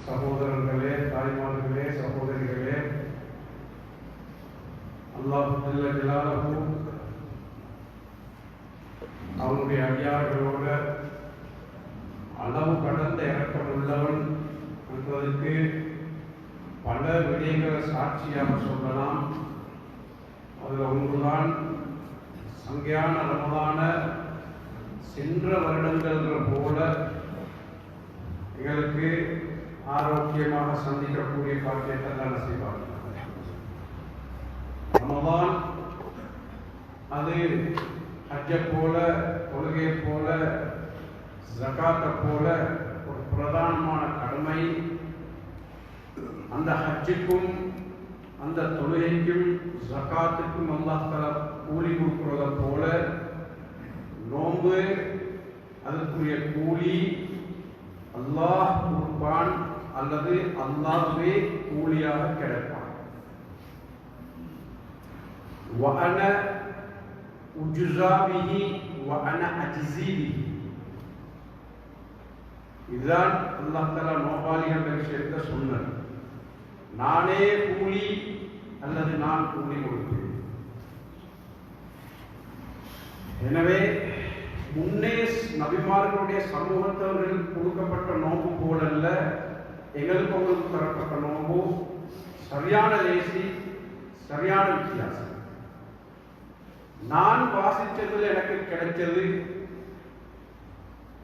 சகோதரர்களே, தாய்மார்களே, சகோதரிகளே, அல்லாஹ் ஜல்ல ஜலாலுஹு அவனுடைய அடியார்களோட அளவு கடந்த இரக்கம் உள்ளவன் என்பதற்கு பல விடயங்களை சாட்சியாக சொல்லலாம். அதில் ஒன்றுதான் சங்கையான ரமதான சென்ற வருடங்கள் போல எங்களுக்கு ஆரோக்கியமாக சந்திக்கக்கூடிய பாக்கியத்தை தான் நசீபாக. ரமதான் அது ஹஜ்ஜை போல, தொழுகை போல, ஜகாத்தை போல ஒரு பிரதானமான கடமை. அந்த ஹஜ்ஜுக்கும் அந்த தொழுகைக்கும் ஜகாத்துக்கும் அல்லாஹ் தஆலா கூலி கொடுக்கிறத போல நோன்பு அதற்குரிய கூலி அல்லாஹ் கொடுப்பான் அல்லது அல்லாஹ்வே கூலியாக கிடைப்பான். وأنا أجزى به وأنا أجزي به. இதுதான் அல்லாஹ் தஆலா நோபாலிகள் விஷயத்தை சொன்னார். நானே கூலி அல்லது நான் கூலி கொடுப்பேன். எனவே முன்னே நபிமார்களுடைய சமூகத்தவர்களுக்கு கொடுக்கப்பட்ட நோம்பு போலல்ல, எங்களுக்கு உங்களுக்கு தரப்பட்ட நோம்பு சரியான லேசி, சரியான வித்தியாசம். நான் வாசிச்சதில் எனக்கு கிடைச்சது,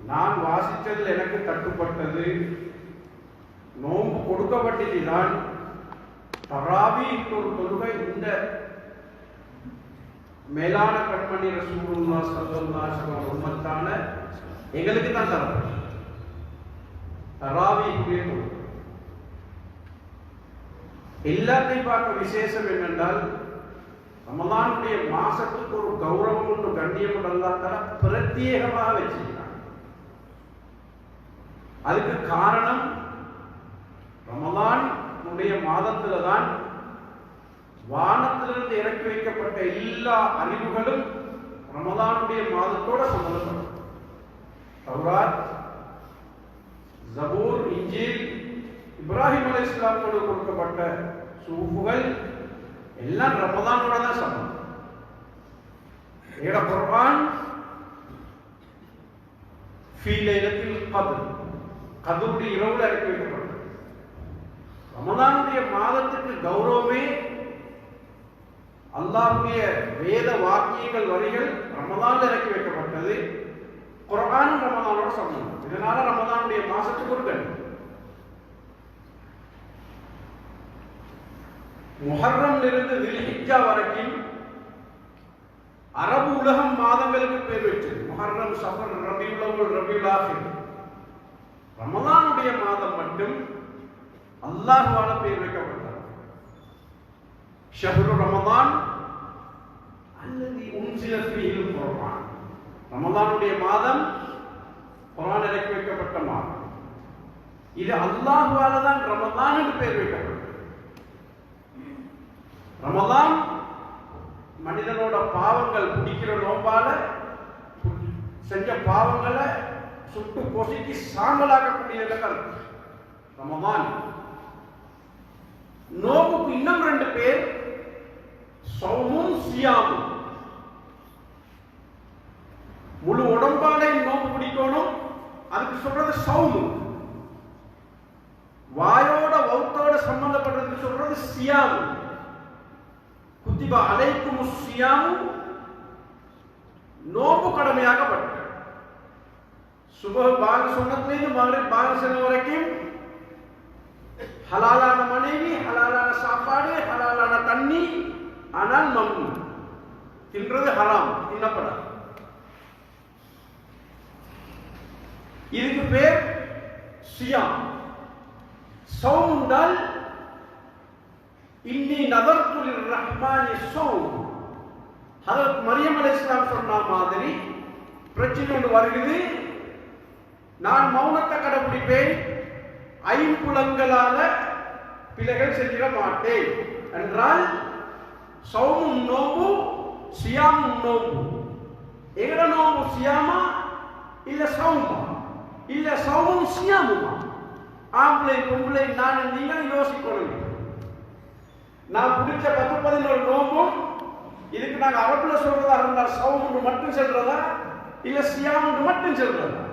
நான் வாசிச்சதில் எனக்கு தட்டுப்பட்டது, நோம்பு கொடுக்கப்பட்டதுதான். தராவி ஒரு தொழுகை இந்த மேலான கண்மணி ரசூலுல்லாஹ் ஸல்லல்லாஹு அலைஹி வஸல்லம் உம்மத்தான எங்களுக்கு தான் தரப்பட்டது. தராவி எல்லாத்தையும் பார்க்க விசேஷம் என்னென்றால், ரமலானுடைய மாசத்துக்கு ஒரு கௌரவம் ஒன்று, கண்ணியம் ஒன்று அல்லாஹ் தஆலா பிரத்யேகமாக வச்சிருக்காங்க. அதுக்கு காரணம் ரமலானுடைய மாதத்துல தான் வானத்திலிருந்து இறக்கி வைக்கப்பட்ட எல்லா அறிவுகளும் ரமலானுடைய மாதத்தோட சம்பந்தப்படும். தௌராத், ஜபூர், இன்ஜீல், இப்ராஹிம் அலைஹிஸ்ஸலாமோடு கொடுக்கப்பட்ட சூஃபுகள் எல்லாம் ரமலானோட தான் சம்பந்தம். ஏன்னா குர்ஆன் ஃபீ லைலத்தில் கத்ர், கத்ருடைய இரவுல இறக்கி வைக்கப்பட்டது. ரமலானுடைய மாதத்துக்கு கௌரவமே அல்லாஹ்வுடைய வேத வாக்கியங்கள் வரிகள் ரமலான்ல இறக்கி வைக்கப்பட்டது. குர்ஆன் ரமலானோட சம்பந்தம். இதனால ரமலானுடைய மாசத்துக்கு ஒரு கண். முஹர்ரம்ல இருந்து தில்ஹிஜ்ஜா வரைக்கும் அரபு உலகம் மாதங்களுக்கு பேர் வச்சது. முஹர்ரம், சஃபர், ரபீஉல் அவ்வல், ரபீஉல் ஆகிர். ரமலானுடைய மாதம் மட்டும் அல்லாஹ்வால பேர் வைக்கப்பட்டது. ஷஹ்ரு ரமலான் அல்லதி உன்சில ஃபீஹில் குர்ஆன். ரமலானுடைய மாதம் குர்ஆன் இறக்கி வைக்கப்பட்ட மாதம். இது அல்லாஹ்வால தான் ரமலானுக்கு பேர் வைக்கப்பட்டது. ரமலான் மனிதனோட பாவங்கள் பிடிக்கிற நோம்பால செஞ்ச பாவங்களை சுட்டு பொசுக்கி சாம்பலாக்கக்கூடிய ரமலான். நோம்புக்கு இன்னும் ரெண்டு பேர், சௌமும் சியாமும். முழு உடம்பாலே நோம்பு பிடிக்கணும், அதுக்கு சொல்றது சௌமு. வாயோட வௌத்தோட சம்பந்தப்படுறதுக்கு சொல்றது சியாமு. குத்திபா அலைக்குமுஸ் சியாமு, நோம்பு கடமையாக்கப்பட்டது. சுபஹ் பாங்க சொன்னதுலேருந்து மகரிப் பாங்க சொன்ன வரைக்கும் ஹலாலான மனைவி, ஹலாலான சாப்பாடு, ஹலாலான தண்ணி. ஆனால் மம்னூ, தின்றது ஹராம், தின்னப்படாது. இதுக்கு பேர் சியாம். சௌம் என்றால் இன்னி நதர்து லிர்ரஹ்மானி ஸௌம். ஹஜ்ரத் மரியம் அலைஹிஸ்ஸலாம் சொன்ன மாதிரி பிரச்சனை ஒன்று வருகிறது. நான் மௌனத்தை கடைபிடிப்பேன், ஐம்புலங்களால பிழைகள் செஞ்சிட மாட்டேன் என்றால் சௌமும் நோம்பு, சியாமும் நோம்பு. எங்கட நோம்பு சியாமா இல்ல சௌமா இல்ல சௌமும் சியாமுமா? ஆம்பளை பொம்பளை நான் நீங்களும் யோசிக்கணும். நான் பிடிச்ச 10-11 நோம்பும் இதுக்கு நாங்க அரபுல சொல்றதா இருந்தால் சவுமுண்டு மட்டும் சொல்றதா இல்ல சியாமுண்டு மட்டும் சொல்றதா,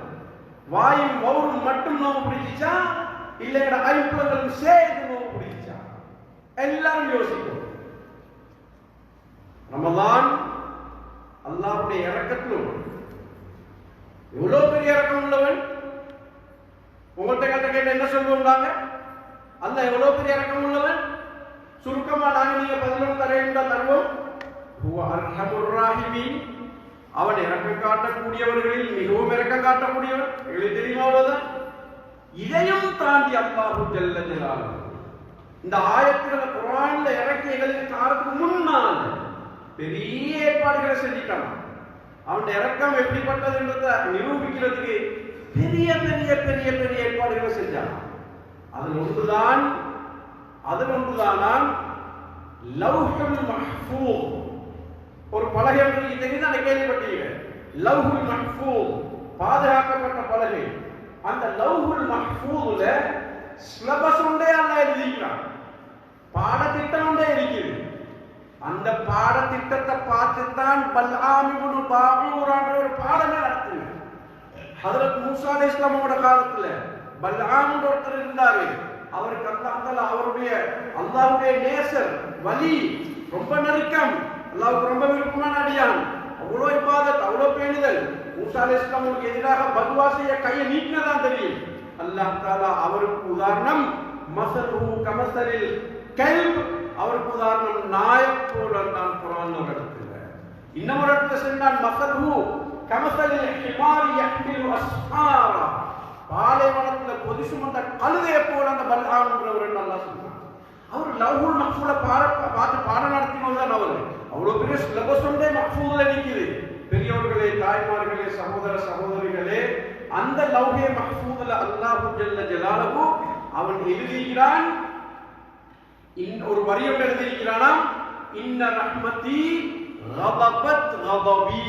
வாயும் வௌரும் மட்டும் நோம்பு பிடிச்சா இல்ல எங்கட ஐம்புலங்களும் சேர்த்து நோம்பு பிடிச்சா, எல்லாரும் யோசிக்கணும். ரமலான் அல்லாஹ்வுடைய இரக்கத்திலும் எவ்வளவு பெரிய இரக்கம் உள்ளவன். உங்கள்கிட்ட கேட்ட என்ன சொல்லுவாங்க? அல்லாஹ் எவ்வளவு பெரிய இரக்கம் உள்ளவன். சுருக்கமா நாங்க நீங்க 11 தரேன் தருவோம். ஹுவ அர்ஹமுர் ராஹிமீன், அவன் இரக்கம் காட்டக்கூடியவர்களில் மிகவும் இரக்கம் காட்டக்கூடியவன். எங்களுக்கு தெரியுமா? அவ்வளவுதான். இதையும் தாண்டி அல்லாஹு ஜல்ல ஜலாலுஹு இந்த ஆயத்துக்களை குர்ஆன்ல இறக்கி எங்களுக்கு காரத்துக்கு முன்னால் பெரிய ஏற்பாடுகளை செஞ்சிட்டான். அவன் இரக்கம் எப்படிப்பட்டதுன்றதை நிரூபிக்கிறதுக்கு பெரிய பெரிய பெரிய பெரிய ஏற்பாடுகளை செஞ்சான். அதில் ஒன்றுதான் லவ்ஹுல் மஹ்ஃபூஸ். ஒரு பலகை உங்களுக்கு தெரியுது, கேள்விப்பட்டீங்க. லவ்ஹுல் மஹ்ஃபூஸ் பாதுகாக்கப்பட்ட பலகை. அந்த லவ்ஹுல் மஹ்ஃபூஸ்ல சிலபஸ் ஒன்றே அல்லாஹ் எழுதிக்கிறான், பாடத்திட்டம் ஒன்றே இருக்குது. அந்த பாடத்திட்டத்தை பார்த்துத்தான் பல்ஆம் இப்னு பாஊரான்ற ஒரு பாடமே நடத்துங்க. ஹஜ்ரத் மூஸா அலைஹிஸ்ஸலாமோட காலத்துல பல்ஆம் ஒருத்தர் இருந்தாரு. அவருக்கு அல்லாஹ் அவருடைய அல்லாஹ்வுடைய நேசர் வலி, ரொம்ப நெருக்கம், அல்லாஹ்வுக்கு ரொம்ப விருப்பமான அடியான். அவ்வளோ இபாதத், அவ்வளோ பேணுதல். மூஸா அலைஹிஸ்ஸலாமுக்கு எதிராக பத்வா செய்ய கையை நீட்டினதான் தெரியும். அல்லாஹ் தஆலா அவருக்கு உதாரணம் மஸலுஹு கமஸலில் கல்ப், அவருக்கு உதாரணம் நாயைப் போல தான் குர்ஆன்ல வருகிறது. இன்னொரு இடத்துல சொன்னான் மஸலுஹு கமஸலில் ஹிமாரி யஹ்மிலு அஸ்ஹாரா, பாலைவனத்துல பொதி சுமந்த கழுதையை போல அந்த பல்ஆம்ன்றவர் அல்லாஹ் சொன்னான். அவர் லவ்ஹுல் மஹ்ஃபூல பார்த்து பாடம் நடத்தினவர் தான். அவர் அவ்வளவு பெரிய சிலபஸ் ஒன்றே மஹ்ஃபூல நிற்குது. பெரியவர்களே, தாய்மார்களே, சகோதர சகோதரிகளே, அந்த லவ்ஹே மஹ்ஃபூல அல்லாஹு ஜல்ல ஜலாலுஹு அவன் எழுதியிருக்கிறான். ஒரு வரியோடு எழுதியிருக்கிறானா, இன்ன ரஹ்மதி கதபத் கதபி.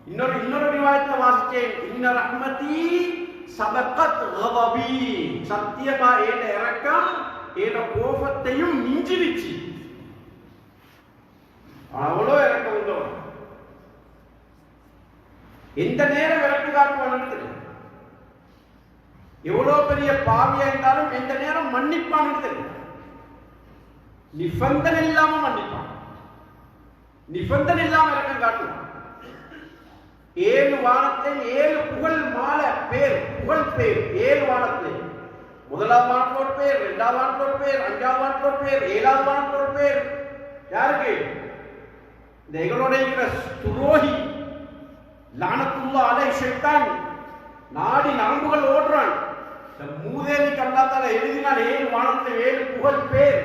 இன்னொரு ரிவாயத்துல வாசிச்சேன், இன்ன ரஹ்மதி சபகத் கதபி, சத்தியமா ஏன இரக்கம் ஏன கோபத்தையும் மிஞ்சிருச்சு. அவ்வளோ இரக்கம் உள்ளவன். எந்த நேரம் இறக்கு காட்டுவான்னு தெரியும். எவ்வளவு பெரிய பாவியா இருந்தாலும் எந்த நேரம் மன்னிப்பான்னு தெரியும். நிபந்தனை இல்லாம மன்னிப்பான், நிபந்தனை இல்லாம இறக்கம் காட்டுவான். 7 வானத்தில் 7 புகழ் மாலை பேர், புகழ் பேர் 7 வானத்தில். முதலாவது வானத்தில் ஒரு பேர், 2வது வானத்தில் ஒரு பேர், 5வது வானத்தில் ஒரு பேர், 7வது வானத்தில் ஒரு பேர். யாருக்கு? இந்த எங்களோட இருக்கிற துரோகி லானத்துல்லாஹ் அலைஹி ஷைத்தான், நாடி நரம்புகள் ஓடுறான். இந்த மூதேவிக்கு அல்லாஹ் தஆலா எழுதினான் 7 வானத்தில் 7 புகழ் பேர்,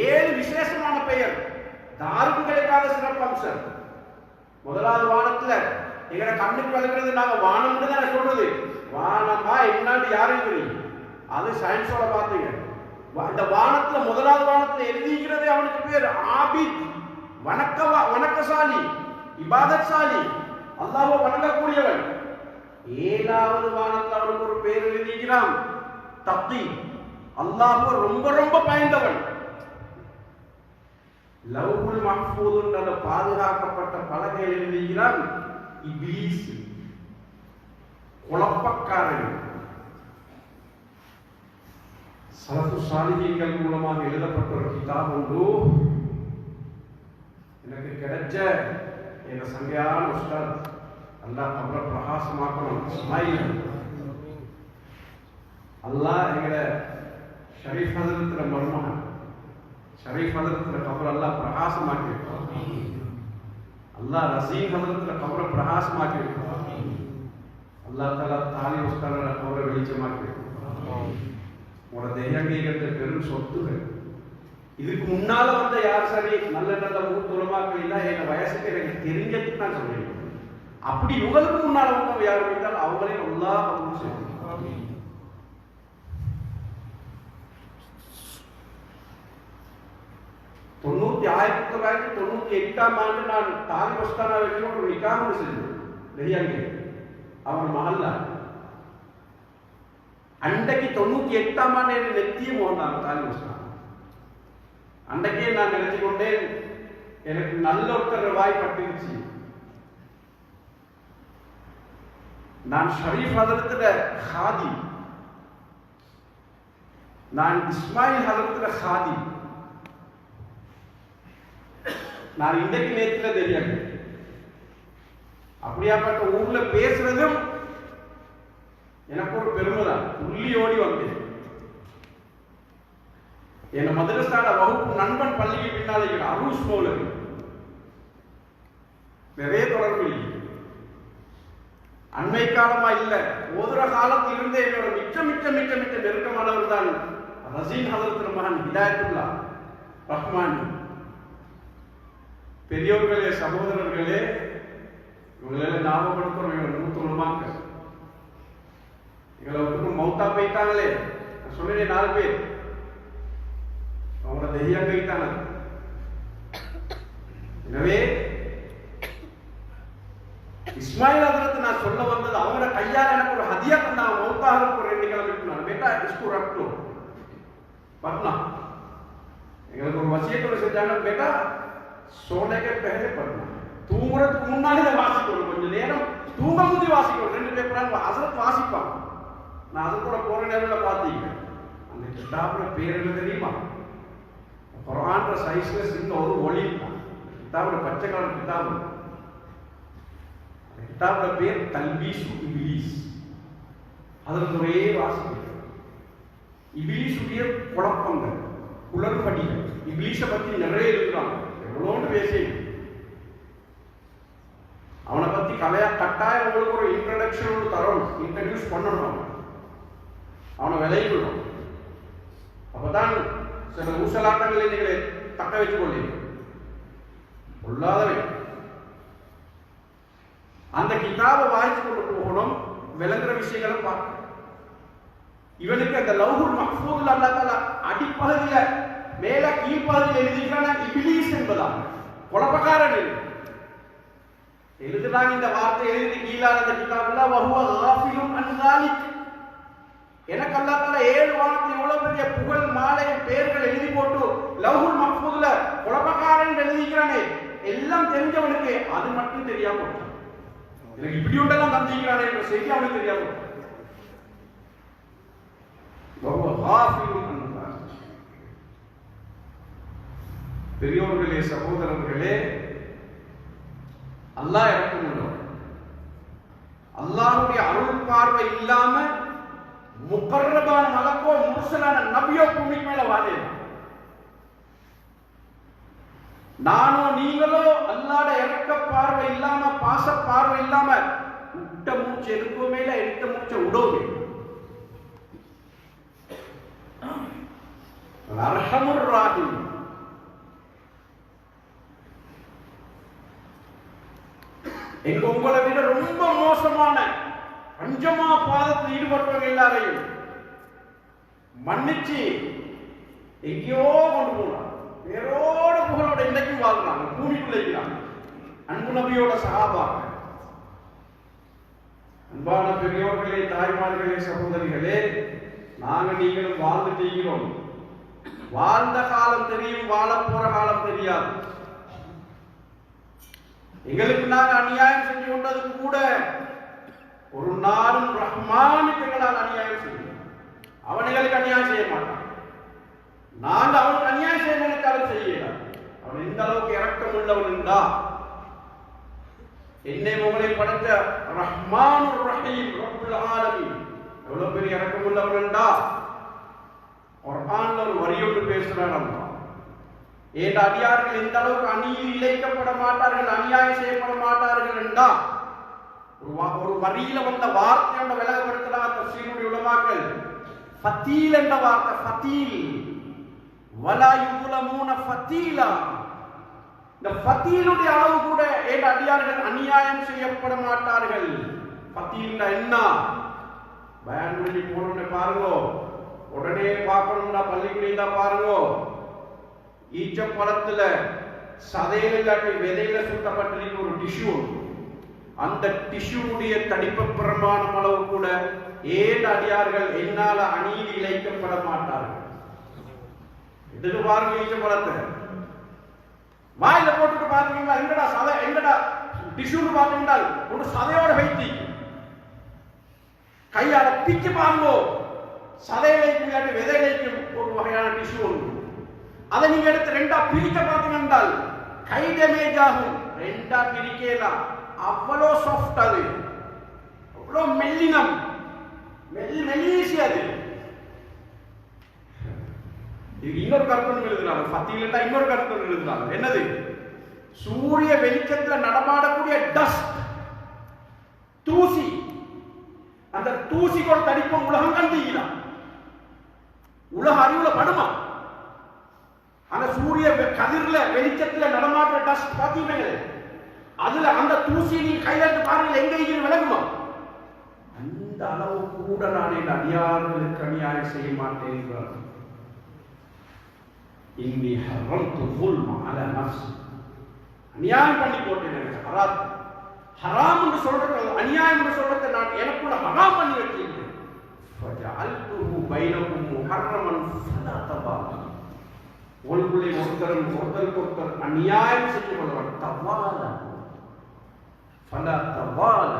7 விசேஷமான பெயர், யாருக்கும் கிடைக்காத சிறப்பம்சம். முதலாவது வானத்துல எங்கட கண்ணுக்கு விளங்குறது, நாங்க வானம்னு தான் சொல்றது. வானமா என்னன்னு யாரும் தெரியும், அது சயின்ஸோட பாத்தீங்க. இந்த வானத்துல முதலாவது வானத்துல எழுதிக்கிறதே அவனுக்கு பேர் ஆபித், வணக்கசாலி, இபாதத்சாலி, அல்லாஹ்வை வணங்கக்கூடியவன். 7வது வானத்துல அவனுக்கு ஒரு பேர் எழுதிக்கிறான் தக்கி, அல்லாஹ்வை ரொம்ப ரொம்ப பயந்தவன். லவ்ஹுல் மஹ்ஃபூஸ் என்ற பாதுகாக்கப்பட்ட பலகை எழுதிக்கிறான் இப்லீஸ், குழப்பக்காரன். சலஃபு சாலிஹீன்கள் மூலமாக எழுதப்பட்ட ஒரு கிதாப் உண்டு. எனக்கு கிடைச்ச எங்க சங்கையான உஸ்தாத், அல்லாஹ் கபரை பிரகாசமாக்கணும். இஸ்மாயில் அல்லாஹ் எங்கட ஷரீஃப் ஹஸரத்துல மர்மஹன் ஷரீஃப் ஹஸரத்துல கபர் அல்லாஹ் பிரகாசமாக்கி, அல்லாஹ் ரசீம் ஹஸரத்துல கபரை பிரகாசமாக்கி, அல்லாஹ் தஆலா தாலி உஸ்தாதோட கபரை வெளிச்சமாக்கி. உங்களோட தெய்வீகத்தை பெரும் சொத்துகள். இதுக்கு முன்னால வந்த யார் சரி நல்ல நல்ல மூத்துலமாக்கள் இல்ல, என் வயசுக்கு எனக்கு தெரிஞ்சதுக்கு தான் சொல்றேன். அப்படி இவங்களுக்கு முன்னால வந்தவங்க யார் இருந்தாலும் அவங்களே அல்லாஹ் கபூல் செய்வாங்க. 1998ஆம் ஆண்டு நான் தாலி உஸ்தானா வச்சு ஒரு நிக்காஹ் செஞ்சேன். வெளியாங்க அவன் மஹல்லா. அன்றைக்கு 98ஆம் ஆண்டு என்ன நெத்திய மோகனாங்க தாலிபான். அன்றைக்கே நான் நினைச்சு கொண்டேன், எனக்கு நல்ல ஒருத்தர் வாய்ப்பட்டுருச்சு. நான் ஷரீஃப் ஹதரத்துல ஹாதி, நான் இஸ்மாயில் ஹதரத்துல ஹாதி. நான் இன்றைக்கு நேரத்தில் தெரியாது. அப்படியாப்பட்ட ஊர்ல பேசுறதும் எனக்கு ஒரு பெருமை தான். துள்ளியோடி வந்தேன். என் மதரசான வகுப்பு நண்பன் பள்ளிக்கு பின்னாலே அரூஸ் மௌலவி நிறைய தொடர்பு இல்லை. அண்மை காலமா இல்ல, ஓதுற காலத்தில் இருந்தே என்னோட மிச்ச மிச்ச மிச்ச மிச்ச நெருக்கமானவர் தான் ரசீன் ஹதரத் மகன் ஹிதாயத்துல்லா ரஹ்மானி. பெரியோர்களே, சகோதரர்களே, இவங்களெல்லாம் ஞாபகப்படுத்துறோம். இவங்க 100 உலமாக்கள் எங்களை ஒருத்தரும் மௌத்தா போயிட்டாங்களே. நான் சொன்னேன் 4 பேர் அவங்கள தெய்யா போயிட்டாங்க. எனவே இஸ்மாயில் ஹதரத் நான் சொல்ல வந்தது, அவங்கள கையால் எனக்கு ஒரு ஹதியா தந்தாங்க. மௌத்தாக ஒரு 2 கிழமை பேட்டா இஸ்கூ ரக்லோ पढ़ना எங்களுக்கு ஒரு வசியத்தோட செஞ்சாங்க. பேட்டா सोने के पहले पढ़ना, தூங்குறதுக்கு முன்னாடி வாசிக்கணும். கொஞ்சம் நேரம் தூங்க முந்தி வாசிக்கணும். 2 பேப்பர் ஹசரத் வாசிப்பாங்க. நான் ஹசரத்தோட போற நேரத்தில் பார்த்தீங்க. அந்த கிதாபுல பேர் என்ன தெரியுமா? குர்ஆன்ல சைஸ்ல சின்ன ஒரு ஒளி தான். கிதாபுல பச்சை கலர் கிதாபு. கிதாபுல பேர் தல்பீசு இப்லீஸ். ஹசரத் ஒரே வாசிக்கிறார். இப்லீஸுடைய குழப்பங்கள், குளறுபடிகள், இப்லீஸை பத்தி நிறைய இருக்கிறாங்க. எவ்வளோன்னு பேசி அவனை பத்தி கட்டாயம் உங்களுக்கு ஒரு இன்ட்ரடக்ஷன் தரணும், இன்ட்ரடியூஸ் பண்ணணும், அவனை விளைவிக்கணும். அப்பதான் சில ஊசலாட்டங்களை நீங்களே தக்க வச்சுக் கொள்ளீங்க. பொல்லாதவை அந்த கிதாபை வாய்ச்சி கொண்டு போகணும், விளங்குற விஷயங்களை பார்க்க. இவனுக்கு அந்த லவ்ஹுல் மஹ்ஃபூதுல அல்லாஹ் தஆலா அடிப்பகுதியில மேல கீழ்ப்பகுதியில் எழுதிக்கிறான் இப்லீஸ் என்பதாக. குழப்பக்காரன் எழுதுறாங்க. இந்த வார்த்தை எழுதி கீழான அந்த கிதாபுல வஹுவ காஃபிலுன் அன் ஸாலிக். எனக்கு அல்லாஹ் தஆலா 7 வானத்தில் இவ்வளவு பெரிய புகழ் மாலை பெயர்கள் எழுதி போட்டு லவ்ஹுல் மஹ்ஃபூதுல குழப்பக்காரன் எழுதிக்கிறானே, எல்லாம் தெரிஞ்சவனுக்கு அது மட்டும் தெரியாம போச்சு. எனக்கு இப்படி ஒன்றெல்லாம் தந்திக்கிறானே என்ற செய்தி அவனுக்கு தெரியாம போச்சு. பெரியோர்களே, சகோதரர்களே, அல்லாஹ் இறக்கமுள்ளவர். அல்லாஹ்வுடைய அருள் பார்வை இல்லாம முகர்ரபான மலக்கோ முர்சலான நபியோ பூமிக்கு மேல வாழே. நானோ நீங்களோ அல்லாஹ்ட இறக்க பார்வை இல்லாம, பாச பார்வை இல்லாம விட்ட மூச்சு எடுக்கவே இல்லை, எடுத்த மூச்சை விடவே. அர்ஹமுர் ராஹீம். எங்க உங்களை விட ரொம்ப மோசமான பஞ்சமா பாதத்தில் ஈடுபட்டவங்க எல்லாரையும் மன்னிச்சு எங்கேயோ கொண்டு போனாங்க. வேறோட புகழோட இன்னைக்கும் வாழ்றாங்க, பூமிக்குள்ள இருக்கிறாங்க. அன்பு நபியோட சஹாபாங்க. அன்பான பெரியோர்களே, தாய்மார்களே, சகோதரிகளே, நாங்க நீங்களும் வாழ்ந்துட்டீங்களோம். வாழ்ந்த காலம் தெரியும், வாழ போற காலம் தெரியாது. எங்களுக்கு நாங்க அநியாயம் செஞ்சு கொண்டது கூட ஒரு நாளும் ரஹ்மானுக்கு எங்களால் அநியாயம் செய்யும். அவனுங்களுக்கு அநியாயம் செய்ய மாட்டான். நாங்க அவனுக்கு அநியாயம் செய்ய செய்யல. அவன் எந்த அளவுக்கு இரக்கம் உள்ளவன் என்றா, என்னை உங்களை படைத்த ரஹ்மானுர் ரஹீம் ரப்புல் ஆலமீன் எவ்வளவு பெரிய இரக்கம் உள்ளவன் என்றா, குர்ஆன்ல ஒரு வரி ஒன்று பேசுறான். அல்லாஹ் ஏன் அடியார்கள் எந்த அளவுக்கு அநீதி இழைக்கப்பட மாட்டார்கள், அநியாயம் செய்யப்பட மாட்டார்கள் என்றா ஒரு வரியில வந்த வார்த்தையோட விலகப்படுத்தலாம். தஃசீருடைய உலமாக்கள் ஃபதீல் என்ற வார்த்தை, ஃபதீல் வலா யுலமூன ஃபதீலா. இந்த ஃபதீலுடைய அளவு கூட ஏன் அடியார்கள் அநியாயம் செய்யப்பட மாட்டார்கள். ஃபதீல்னா என்ன? பயான் பண்ணி போறோம்னு பாருங்க, உடனே பார்க்கணும்னா பள்ளிக்குள்ள பாருங்க. ஈச்சப்பழத்துல சதையில இல்லாட்டி விதையில சுத்தப்பட்டிருக்க ஒரு டிஷ்யூ, அந்த டிஷ்யூடைய தடிப்பு பிரமாணம் அளவு கூட ஏன் அடியார்கள் என்னால அநீதி இழைக்கப்பட மாட்டார்கள். இதுக்கு பாருங்க, ஈச்சம்பழத்தை வாயில போட்டுட்டு பாத்தீங்கன்னா எங்கடா சதை, எங்கடா டிஷ்யூன்னு பாத்தீங்கன்னா ஒன்று சதையோட வைத்தி கையால பிச்சு பாருங்கோ, சதையிலைக்கும் இல்லாட்டி விதையிலைக்கும் ஒரு வகையான டிஷ்யூ ஒன்று. அதை நீங்க எடுத்து ரெண்டா பிரிக்க பார்த்தீங்கன்னா கை டேமேஜ் ஆகும். ரெண்டா பிரிக்கலாம், அவ்வளோ சாஃப்ட், அது அவ்வளோ மெல்லினம், மெல்லீசி. அது இன்னொரு கருத்து எழுதுறாங்க, பத்தியில இன்னொரு கருத்து எழுதுறாங்க. என்னது? சூரிய வெளிச்சத்தில் நடமாடக்கூடிய டஸ்ட், தூசி. அந்த தூசி கூட தடிப்போம் உலகம் கண்டிக்கிறான். உலக அறிவுல படுமா? அந்த சூரிய கதிர்ல வெளிச்சத்துல நடமாடுற டஸ்ட் பாத்தீங்க, அதுல அந்த தூசி நீ கையில இருந்து பாருங்க, எங்க இருந்து விலகுமா? அந்த அளவு கூட நான் என் அடியார்களுக்கு அநியாயம் செய்ய மாட்டேன் என்றார். இன்னி ஹரம்து ظلم على نفسي, அநியாயம் பண்ணி போட்டேன். எனக்கு ஹராம் என்று சொல்றது, அநியாயம் என்று சொல்றது நான் எனக்குள்ள ஹராம் பண்ணி வச்சிருக்கேன். ஃபஜஅல்துஹு பைனகும் முஹர்ரமன் ஃபலா தபாலு, உங்களுக்குள்ளே ஒருத்தருக்கு அநியாயம் செய்து கொள்வார். தவால ஃபலா தவால,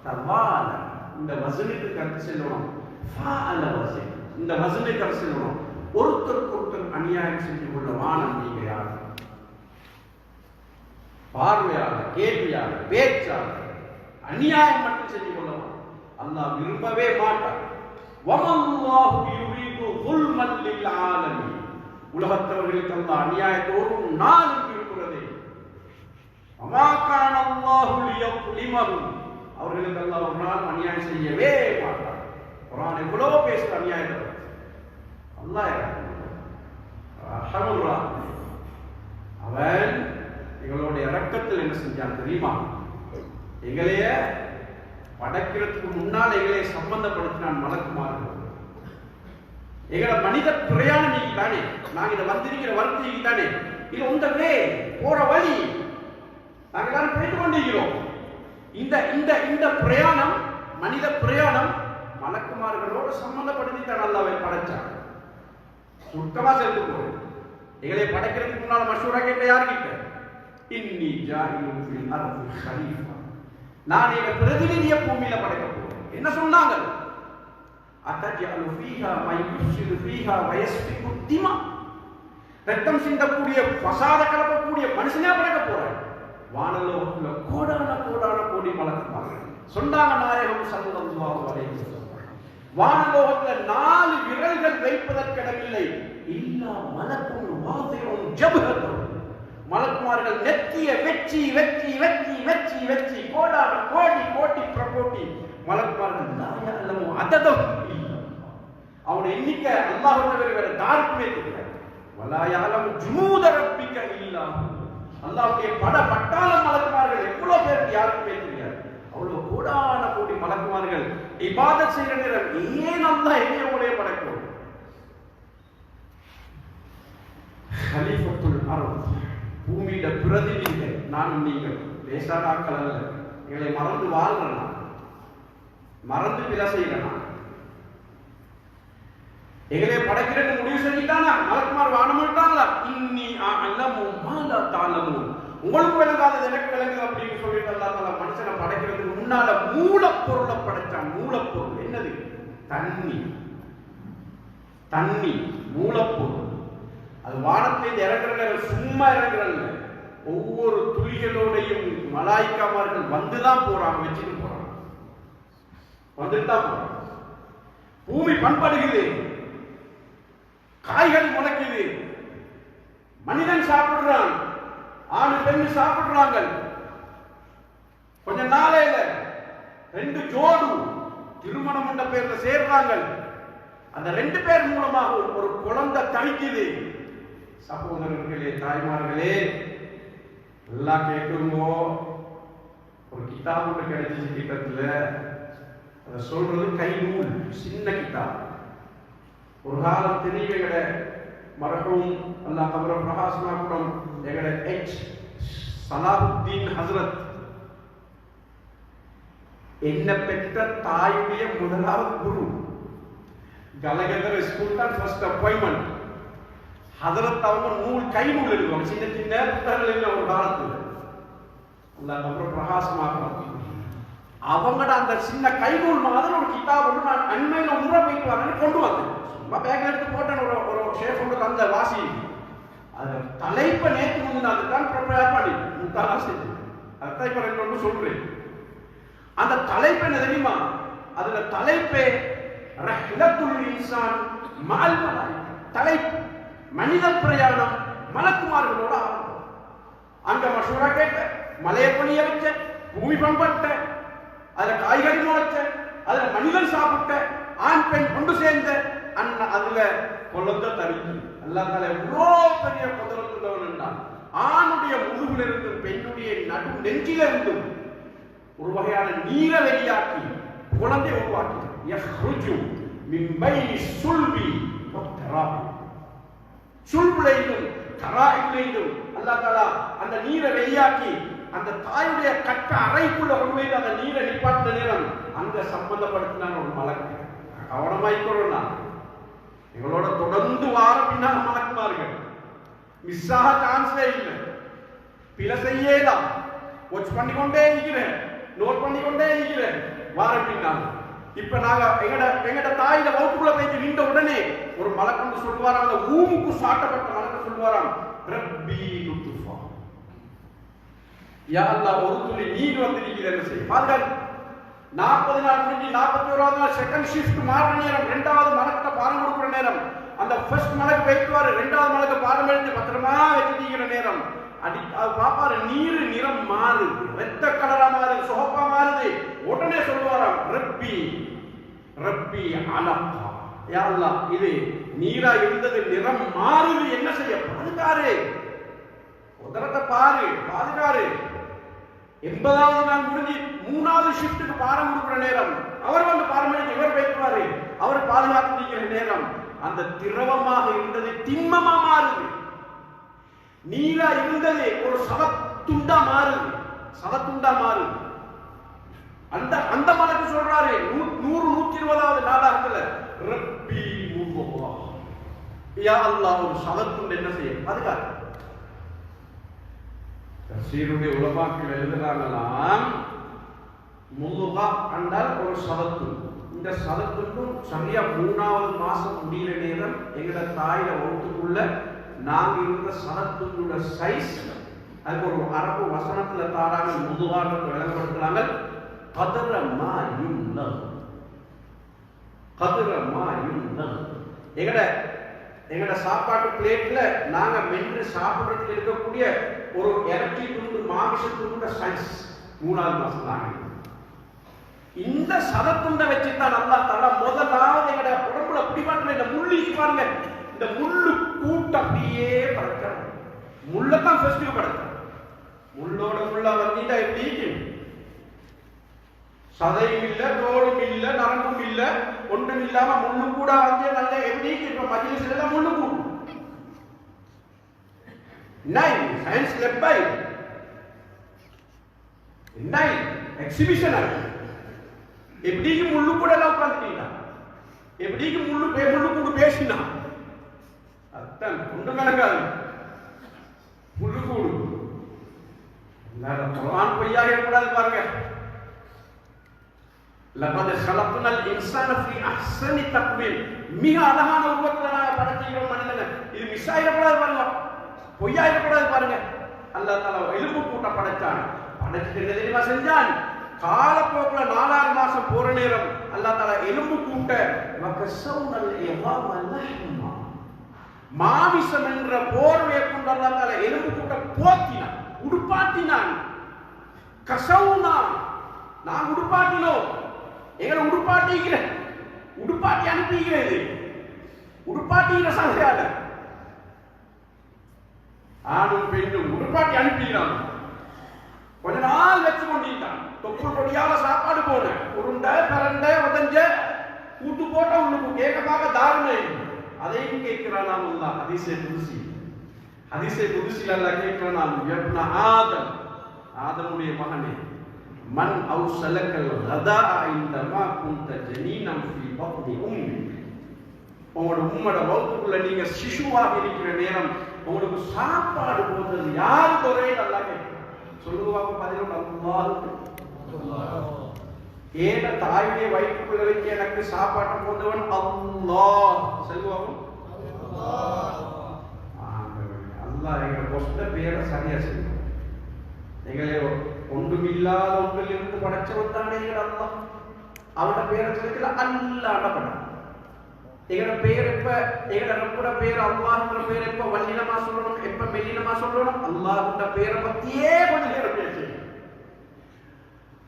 தவால இந்த வசனுக்கு கருத்து செல்லணும். ஃபாஅல வசன் இந்த வசனுக்கு கருத்து செல்லணும். ஒருத்தருக்கு ஒருத்தர் அநியாயம் செஞ்சு கொள்ள வானம். நீங்க யார்? பார்வையாளர், கேள்வியாளர், பேச்சாளர், அநியாயம் மட்டும் செஞ்சு கொள்ளலாம். அல்லாஹ் விரும்பவே மாட்டார். வமல்லாஹு யுரீது ظுல்மன் லில் ஆலமீன், உலகத்தவர்களுக்கு அல்லாஹ் அநியாயத்தோடும் நாளும் இருக்கிறது. வமா கான அல்லாஹு லியظ்லிமஹும், அவர்களுக்கு அல்லாஹ் ஒரு நாள் அநியாயம் செய்யவே மாட்டார். குர்ஆன் எவ்வளவு பேசுற அநியாயத்தை அல்லாஹ் ரஹ்மத்துர் ரஹீம். அவன் எங்களுடைய இரக்கத்தில் என்ன செஞ்சான் தெரியுமா? எங்களைய படைக்கிறதுக்கு முன்னால் எங்களை சம்பந்தப்படுத்தினான் மலக்குமார்கள். எங்களை மனித பிரயாணம் நீங்க தானே, நாங்க இதை வந்திருக்கிற வருத்தி தானே, இது உங்க போற வழி நாங்க எல்லாரும் போயிட்டு கொண்டிருக்கிறோம். இந்த இந்த இந்த பிரயாணம், மனித பிரயாணம் மலக்குமார்களோடு சம்பந்தப்படுத்தி தான் அல்லாஹ்வை படைச்சான். சுத்தமா சேர்த்து போறோம். எங்களை படைக்கிறதுக்கு முன்னால் மஷூரா கேட்ட யார்கிட்ட? இன்னி ஜாயிலுன் ஃபில் அர்தி ஹலீஃபா, நான் எங்க பிரதிநிதியை பூமியில படைக்க போறேன். என்ன சொன்னாங்க? அத்தஜஅலு ஃபீஹா மை யுஃப்ஸிது ஃபீஹா வ யஸ்ஃபிகு திமா, ரத்தம் சிந்தக்கூடிய, ஃபசாத கலப்பக்கூடிய மனுஷனே படைக்க போறேன். வானலோகத்துல கோடான கோடான கோடி மலக்குமார்கள் சொன்னாங்க. நாயகம் ஸல்லல்லாஹு அலைஹி வஸல்லம், வானலோகத்துல 4 விரல்கள் வைப்பதற்கிடமில்லை. இல்லா மலக்குன் வாதிஉன் ஜப்ஹத்து, மலக்குமார்கள் நெத்திய வெச்சி வெச்சி வெச்சி வெச்சி வெச்சி கோடான கோடி கோடி பிரகோடி மலக்குமார்கள் நாயல்லமு அததம் இல்லா, அவன் எண்ணிக்கை அல்லாஹ்வை தவிர வேற யாருக்குமே தெரியாது. வலா யஅலமு ஜுனூத ரப்பிக இல்லா, அல்லாஹ்வுடைய பட்டாள மலக்குமார்கள் எவ்வளவு பேர் யாருக்குமே தெரியாது. அவ்வளவு கோடான கோடி மலக்குமார்கள் இபாதத் செய்கிற நேரம் ஏன் அல்லாஹ் என்னைய படைக்கும்? ஹலீஃபத்துல் அர்த், பூமியில பிரதிநிதிகள் நானும் நீங்கள். லேசான ஆட்கள் அல்ல. எங்களை மறந்து வாழ்றனா, மறந்து பிற செய்யறனா, எங்களை படைக்கிறேன்னு முடிவு செஞ்சுட்டானா? மலக்குமார் வானமிட்டாங்களா? இன்னி அஅலமு மா லா தஅலமூன், உங்களுக்கு விளங்காதது எனக்கு விளங்குது அப்படின்னு சொல்லிட்டு அல்லாஹ் தஆலா மனுஷனை படைக்கிறதுக்கு முன்னால மூலப்பொருளை படைச்சான். மூலப்பொருள் என்னது? தண்ணி. தண்ணி மூலப்பொருள். அது வானத்திலிருந்து இறங்குற சும்மா இறங்குறல்ல, ஒவ்வொரு துளிகளோடையும் மலாய்க்காமார்கள் வந்துதான் போறாங்க, வச்சுட்டு போறாங்க, வந்துட்டு தான் போறாங்க. பூமி பண்படுகிறது, காய்கறி முளைக்குது, மனிதன் சாப்பிடுறான், ஆணு பெண்ணு சாப்பிடுறாங்க. கொஞ்ச நாளையில 2 ஜோடு திருமணம் என்ற பேர்ல சேர்றாங்க. அந்த 2 பேர் மூலமாக ஒரு குழந்தை தணிக்குது. சகோதரர்களே, தாய்மார்களே, எல்லாம் கேட்குங்கோ. ஒரு கிதாப் ஒன்று கிடைச்சிச்சு கிட்டத்துல, அதை சொல்றது கைநூல், சின்ன கிதாப். ஒரு காலம் தெரியவங்கட மரகும் அல்லாஹ் கபர பிரகாசமாக்குடம் எங்கட H. சலாஹுத்தீன் ஹஸ்ரத் என்ன பெற்ற தாயுடைய முதலாவது குரு. கலகதர ஸ்கூல் தான் ஃபர்ஸ்ட் அப்பாயின்மெண்ட். ஹதரத் அவங்க கை நூல் எழுதுவாங்க, சின்ன சின்ன புத்தகங்கள் ஒரு காலத்துல. அப்புறம் பிரகாசமாக அவங்கட அந்த சின்ன கைநூல் மாதிரி ஒரு கிதாப் ஒன்று நான் அண்மையில் உண்மை போயிட்டு வரேன்னு கொண்டு வந்தேன். சும்மா பேக் எடுத்து போட்டேன். ஒரு ஷேஃப் ஒன்று தந்த வாசி. அது தலைப்பை நேற்று முந்தின அதுதான் ப்ரிப்பேர் பண்ணி முத்தாரா செஞ்சு அதுதான் இப்போ ரெண்டு ஒன்று சொல்றேன். அந்த தலைப்பு என்ன தெரியுமா? அதுல தலைப்பே ரஹ்லத்துல் இன்சான் மஅல் மலாயிகா. தலைப்பு மனித பிரயாணம் மலக்குமார்களோட ஆரம்பம். அங்க மஷூரா கேட்ட, மலையை பொழிய வச்ச, பூமி பண்பட்ட, அதுல காய்கறி முளைச்ச, அதுல மனிதன் சாப்பிட்ட, ஆண் பெண் கொண்டு சேர்ந்த அதுல குழந்தை தருகி. அல்லாஹ் தஆலா எவ்வளோ பெரிய குதிரத்துள்ளவன் என்றால் ஆணுடைய முதுகிலிருந்தும் பெண்ணுடைய நடு நெஞ்சிலிருந்தும் ஒரு வகையான நீரை வெளியாக்கி குழந்தை உருவாக்கி யஹ்ருஜு மின் பைனி சுல்பி வத்தராபி. சுல்புலையும் தராயிலையும் அல்லாஹ் தஆலா அந்த நீரை வெளியாக்கி அந்த தாயுடைய கட்ட அறைக்குள்ள கொண்டு போய் அந்த நீரை நிப்பாட்டின நேரம் அங்க சம்பந்தப்படுத்தினான் ஒரு மலக்கு. கவனமாய்க்கிறோம்னா எங்களோட தொடர்ந்து வார பின்னால் மலக்குமார்கள் மிஸ் ஆக சான்ஸே இல்லை. பிழை செய்யலாம். வாட்ச் பண்ணிக்கொண்டே இருக்கிறேன், நோட் பண்ணிக்கொண்டே இருக்கிறேன் வார பின்னால். இப்ப நாங்க எங்கட தாயில வகுப்புக்குள்ள போய் நின்ற உடனே ஒரு மலக்கு சொல்லுவாராம், அந்த ஊமுக்கு சாட்டப்பட்ட மலக்கு சொல்லுவாராம், ரப்பி லுத்ஃபா, யா அல்லாஹ் ஒரு துளி நீர் வந்திருக்கிறது செய்ய பாருங்க. 40 நாள் முடிஞ்சு 41வது நாள் செகண்ட் ஷிஃப்ட் மாறுற நேரம், ரெண்டாவது மலக்கிட்ட பாரம் கொடுக்குற நேரம், அந்த ஃபர்ஸ்ட் மலக்கு வைக்குவாரு, ரெண்டாவது மலக்கு பாரம் எடுத்து பத்திரமா வச்சுக்கிற நேரம் பாப்பாரு நீர் நிறம் மாறுது, வெத்த கலரா மாறுது, சோப்பா மாறுது. உடனே சொல்லுவாராம், ரப்பி ரப்பி அலகா, யா அல்லாஹ் இது நீரா இருந்தது நிறம் மாறுது, என்ன செய்ய? பாதுகாரு, உதரத்தை பாரு, பாதுகாரு. 80வது நாள் முடிஞ்சு 3வது ஷிஃப்ட்டுக்கு பாரம் கொடுக்குற நேரம் அவர் வந்து பாரம் எடுத்து இவர் வைக்குவாரு, அவர் பாதுகாத்து நிற்கிற நேரம் அந்த திரவமாக இருந்தது திண்மமா மாறுது. நீரா இருந்தது ஒரு சவத்துண்டா மாறுது, சவத்துண்டா மாறுது. அந்த அந்த மலக்கு சொல்றாரு 100-120வது நாளாகல, ரப்பி முல்லுஹா, யா அல்லாஹ் ஒரு சவத்துண்டு என்ன செய்ய? பாதுகாத்து. தஃசீருடைய உலமாக்கள் எழுதுறாங்களாம், முல்லுஹா என்றால் ஒரு சதத்து. இந்த சதத்துக்கும் சரியா 3வது மாசம் முடிகிற நேரம் எங்கட தாயில வகுத்துக்குள்ள நாங்க இருந்த சதத்துக்குள்ள சைஸ், அதுக்கு ஒரு அரபு வசனத்துல தாராங்க முதுகாரத்தை விளங்கப்படுத்துறாங்க. கதர மா யுன்னஹ், கதர மா யுன்னஹ். எங்கட சாப்பாட்டு பிளேட்ல நாங்க மென்று சாப்பிடுறதுக்கு இருக்கக்கூடிய ஒரு இறைச்சி துண்டு மாமிசத்துக்குள்ள சைஸ் 3வது மாசம் தாங்க. இந்த சதத்துண்டை வச்சுதான் அல்லாஹ் தஆலா முதலாவது எங்கட உடம்புல பிடிபாட்டுல இந்த முள்ளு பாருங்க, இந்த முள்ளு கூட்ட அப்படியே பறக்கிறது. முள்ளத்தான் ஃபர்ஸ்ட் பறக்கிறது. முள்ளோட முள்ளா வந்துட்டா எப்படி? சதையும் இல்ல, தோலும் இல்ல, நரம்பும் இல்ல, ஒன்றும் இல்லாம முள்ளு கூட வந்து நல்ல எப்படி? இப்ப மஜ்லிஸ்ல எல்லாம் முள்ளு கூடும். Nine science lab by nine exhibition ஆகுது. எப்படிக்கு முள்ளு கூட எல்லாம் உட்காந்துட்டீங்களா? எப்படிக்கு முள்ளு கூட பேசினா அத்தன் ஒன்று கணக்காது முள்ளு கூடு. குர்ஆன் பொய்யாக இருக்கக்கூடாது பாருங்க. லகத் خلقنا الانسان في احسن تقويم, மிக அழகான உருவத்துல நாங்கள் படைச்சிருக்கிறோம் மனிதனை. இது மிஸ் ஆயிடக்கூடாது பாருங்க, பொய்யா இருக்கக்கூடாது பாருங்க. அல்லாஹ் தஆலா எலும்பு கூட்ட படைச்சான். படைச்சிட்டு என்ன தெரியுமா செஞ்சான்? காலப்போக்குல 4வது மாசம் போற நேரம் அல்லாஹ் தஆலா எலும்பு கூட்ட வகஸௌனல் இஹாம லஹ்மா, மாமிசம் என்ற போர்வையை கொண்டு அல்லாஹ் தஆலா எலும்பு கூட்ட போத்தினான், உடுப்பாட்டினான். கஸௌனா, நான் உடுப்பாட்டினோம். எங்களை உடுப்பாட்டிக்கிற உடுப்பாட்டி அனுப்பிக்கிறது, உடுப்பாட்டிக்கிற சந்தையால ஆணும் பெண்ணும் உடுப்பாட்டி அனுப்பிக்கிறான். கொஞ்ச நாள் வச்சு கொண்டிருக்கான். தொப்புள் கொடியால சாப்பாடு போன உருண்டை பரண்டை உதஞ்ச கூட்டு போட்ட உங்களுக்கு கேட்கமாக தாருணை அதையும் கேட்கிறான். நாம் தான் ஹதீஸே குதுசி அல்லாஹ் கேட்கிறான், ஆதம், ஆதமுடைய மகனே, மன் அவுசலக்கல் கதா இந்தமா குந்த ஜனீனம் ஃபீ பத்னி உம்மி. உங்களோட உம்மோட வகுப்புக்குள்ள நீங்க சிசுவாக இருக்கிற நேரம் உங்களுக்கு சாப்பாடு போடுறது யார் ஒரே நல்லா கேட்கும். சொல்லுவாங்க 11 அல்லாஹ். ஏன தாயுடைய வயிற்றுக்குள்ள வச்சு எனக்கு சாப்பாட்டை போட்டவன் அல்லாஹ். சொல்லுவாங்க அல்லாஹ். அல்லாஹ் எங்க கொஸ்ட பேரை சரியா சொல்லுவாங்க. எங்களே ஒன்றுமில்லாத ஒன்றிலிருந்து படைச்சவன் தானே எங்கள் அல்லாஹ். அவனோட பேரை சொல்லிக்கல அல்லாஹ் பண்ண. எங்களோட பேர் எப்ப எங்களோட ரப்போட பேர் அல்லாஹ்ன்ற பேர் எப்ப வல்லினமா சொல்லணும், எப்ப மெல்லினமா சொல்லணும், அல்லாஹ்ன்ற பேரை பத்தியே கொஞ்ச நேரம் பேசு.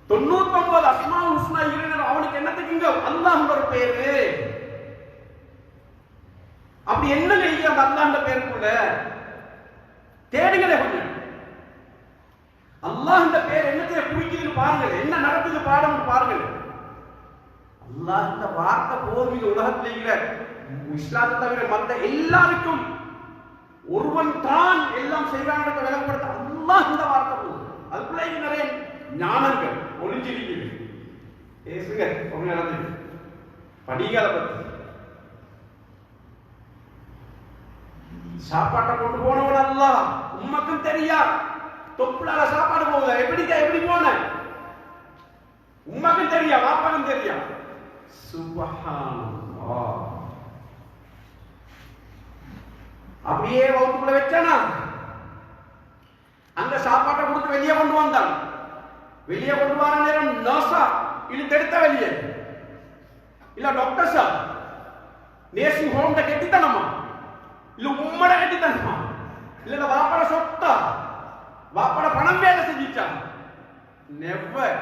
99 அஸ்மாஉல் ஹுஸ்னா இருக்கிற அவனுக்கு என்னத்துக்கு இங்க அல்லாஹ்ன்ற ஒரு பேரு? அப்படி என்ன எழுதி அந்த அல்லாஹ்ன்ற பேருக்குள்ள தேடுங்களே கொஞ்சம். அல்லாஹ்ன்ற பேர் என்னத்தை குறிக்குதுன்னு பாருங்க, என்ன நடக்குது பாடம் பாருங்க. அல்லாஹ் இந்த வார்த்தை போதும். இந்த உலகத்தில் இருக்கிற இஸ்லாத்தை தவிர மற்ற எல்லாருக்கும் ஒருவன் தான் எல்லாம் செய்வாங்க விளக்கப்படுத்த அல்லாஹ் இந்த வார்த்தை போதும். அதுக்குள்ள நிறைய ஞானங்கள் ஒளிஞ்சிருக்கிறது. பேசுங்க படிகால பத்தி. சாப்பாட்டை கொண்டு போனவன் அல்லாஹ். உம்மக்கும் தெரியா தொப்புளால சாப்பாடு போகுதா? எப்படி போன உம்மக்கும் தெரியா, வாப்பாக்கும் தெரியா. சுப்ஹானல்லாஹ். அப்படியே வகுப்புக்குள்ள வச்சானா அங்க சாப்பாட்டை கொடுத்து வெளியே கொண்டு வந்தான். வெளியே கொண்டு வர நேரம் நர்ஸா இழுத்தெடுத்த வெளியே இல்ல டாக்டர்ஸா நேசிங் ஹோம்ல கெட்டித்தனமா இல்ல உம்மட கெட்டித்தனமா இல்ல வாப்பட சொத்தா வாப்பட பணம் வேலை செஞ்சிச்சா? நெவர்.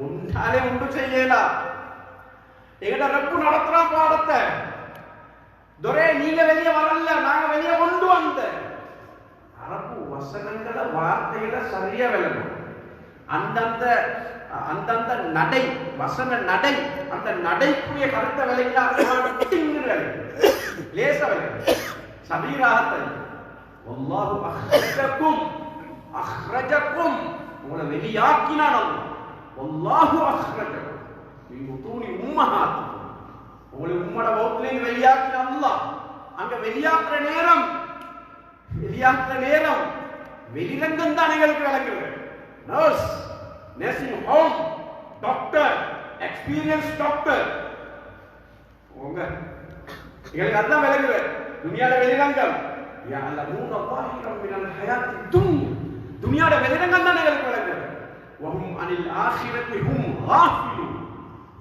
ஒன்றாலே ஒன்று செய்யலாம். எங்கட ரப்பு நடத்துறான் பாடத்தை. துரை நீங்க வெளியே வரல, நாங்க வெளியே கொண்டு வந்த அரபு வசனங்கள வார்த்தைகளை சரியா விளங்கும். அந்தந்த நடை வசன நடை அந்த நடைக்குரிய கருத்தை விளங்கினா லேச விளங்கு சரீராகத்தை. வல்லாஹு அஹ்ரஜக்கும் உங்களை வெளியாக்கினான் அல்லாஹ். வல்லாஹு அஹ்ரஜக்கும் மின் புத்தூனி உம்மஹாத்திக்கும் உங்களை உம்மட வயிற்றிலிருந்து வெளியாக்கின அல்லாஹ். அங்க வெளியாக்குற நேரம் வெளிரங்கம் தான் எங்களுக்கு விளங்குது. Nurse, nursing home, doctor, experience doctor உங்க எங்களுக்கு அதான் விளங்குது. துனியால வெளிரங்கம் يعلمون ظاهرا من الحياة الدنيا துனியாட வெளிரங்கம் தான் எங்களுக்கு விளங்குது. وهم عن الآخرة هم غافلون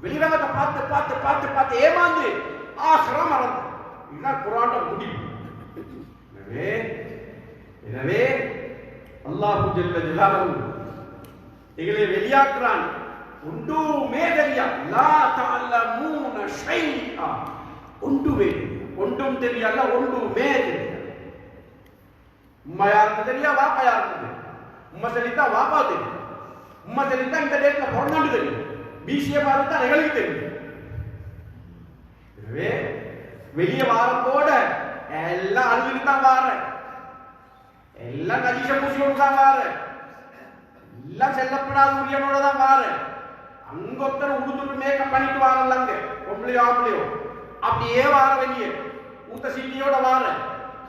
வெளிரங்கத்தை பார்த்து பார்த்து பார்த்து பார்த்து ஏமாந்து ஆகிரம் மறந்து. இதுதான் குர்ஆனோட முடிவு. எனவே அல்லாஹு ஜல்ல ஜலாலுஹு எங்களை வெளியாக்குறான். ஒன்றுமே தெரியா லா தஅல்லமூன ஷைஆ ஒன்றும் தெரியல ஒன்றுமே தெரியாது. உம்மா யாருக்கு தெரியா, வாப்பா யாருக்கு தெரியும். உம்மா சொல்லிட்டா வாப்பா தெரியும். உம்மா சொல்லிட்டா இந்த டேட்ல பிறந்தாண்டு தெரியும். பிசிஏ பார்த்தா எங்களுக்கு தெரியும். எனவே வெளியே வாரத்தோட எல்லாம் அழுதுட்டு தான் வார, எல்லாம் கதிஷ பூசியோடு தான் வார, எல்லாம் செல்லப்படாத உரியனோட தான் வார. அங்க ஒருத்தர் உடுத்துட்டு மேக்கப் பண்ணிட்டு வாரல்லாங்க, பொம்பளையோ ஆம்பளையோ அப்படியே வார. வெளியே ஊத்த சீட்டியோட வார,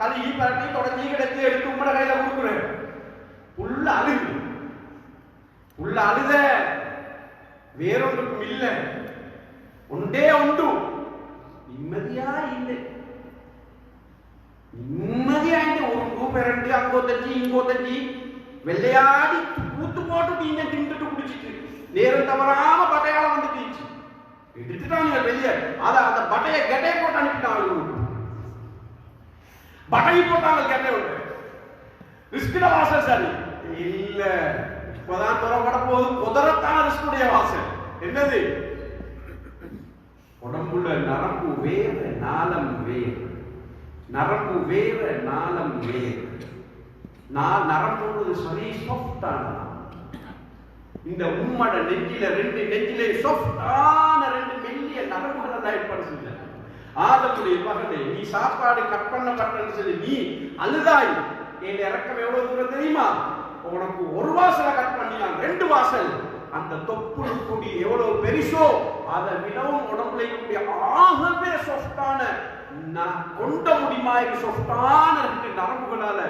கழுகி பரட்டி தொடச்சி கிடைச்சி எடுத்து உம்மட கையில கொடுக்குறேன். உள்ள அழுத வேறொன்றுக்கும் இல்லை. ஒன்றே ஒன்று நிம்மதியா இல்லை. ஒரு ரூபரண்டு அங்கோத்தச்சி இங்கோத்தச்சி வெள்ளையாடி கூத்து போட்டு தீங்க தின்னுட்டு குடிச்சிட்டு நேரம் தவறாம பட்டையால வந்து தீச்சு எடுத்துட்டாங்க வெளியே. அந்த பட்டைய கெட்டைய போட்டு அனுப்பிட்டாங்க. பட்டை போட்டாங்க கெட்டை விட்டு ரிஸ்கிட வாசல் சரி இல்ல. இப்பதான் துறப்பட போது குதிரத்தான ரிஸ்குடைய வாசல் என்னது? உடம்புல நரம்பு வேற நாளம் வேறு, நரம்பு வேற நாளம் வேறு. நரம்பு சரி சாஃப்டான இந்த உம்மட நெஞ்சில நெஞ்சிலே சாஃப்டான 2 மெல்லிய நரம்புகளை தான் ஏற்பாடு செஞ்ச. ஆதமுடைய மகனே, நீ சாப்பாடு கட் பண்ணப்பட்டன்னு சொல்லி நீ அழுதாய். என் இறக்கம் எவ்வளவு தூரம் தெரியுமா? உனக்கு ஒரு வாசலை கட் பண்ணினான், 2 வாசல். அந்த தொப்புள் கொடி எவ்வளவு பெருசோ அதை விடவும் உடம்புல இருக்கக்கூடிய ஆகவே சொஃப்டான கொண்ட முடி மாதிரி சொஃப்டான நரம்புகளால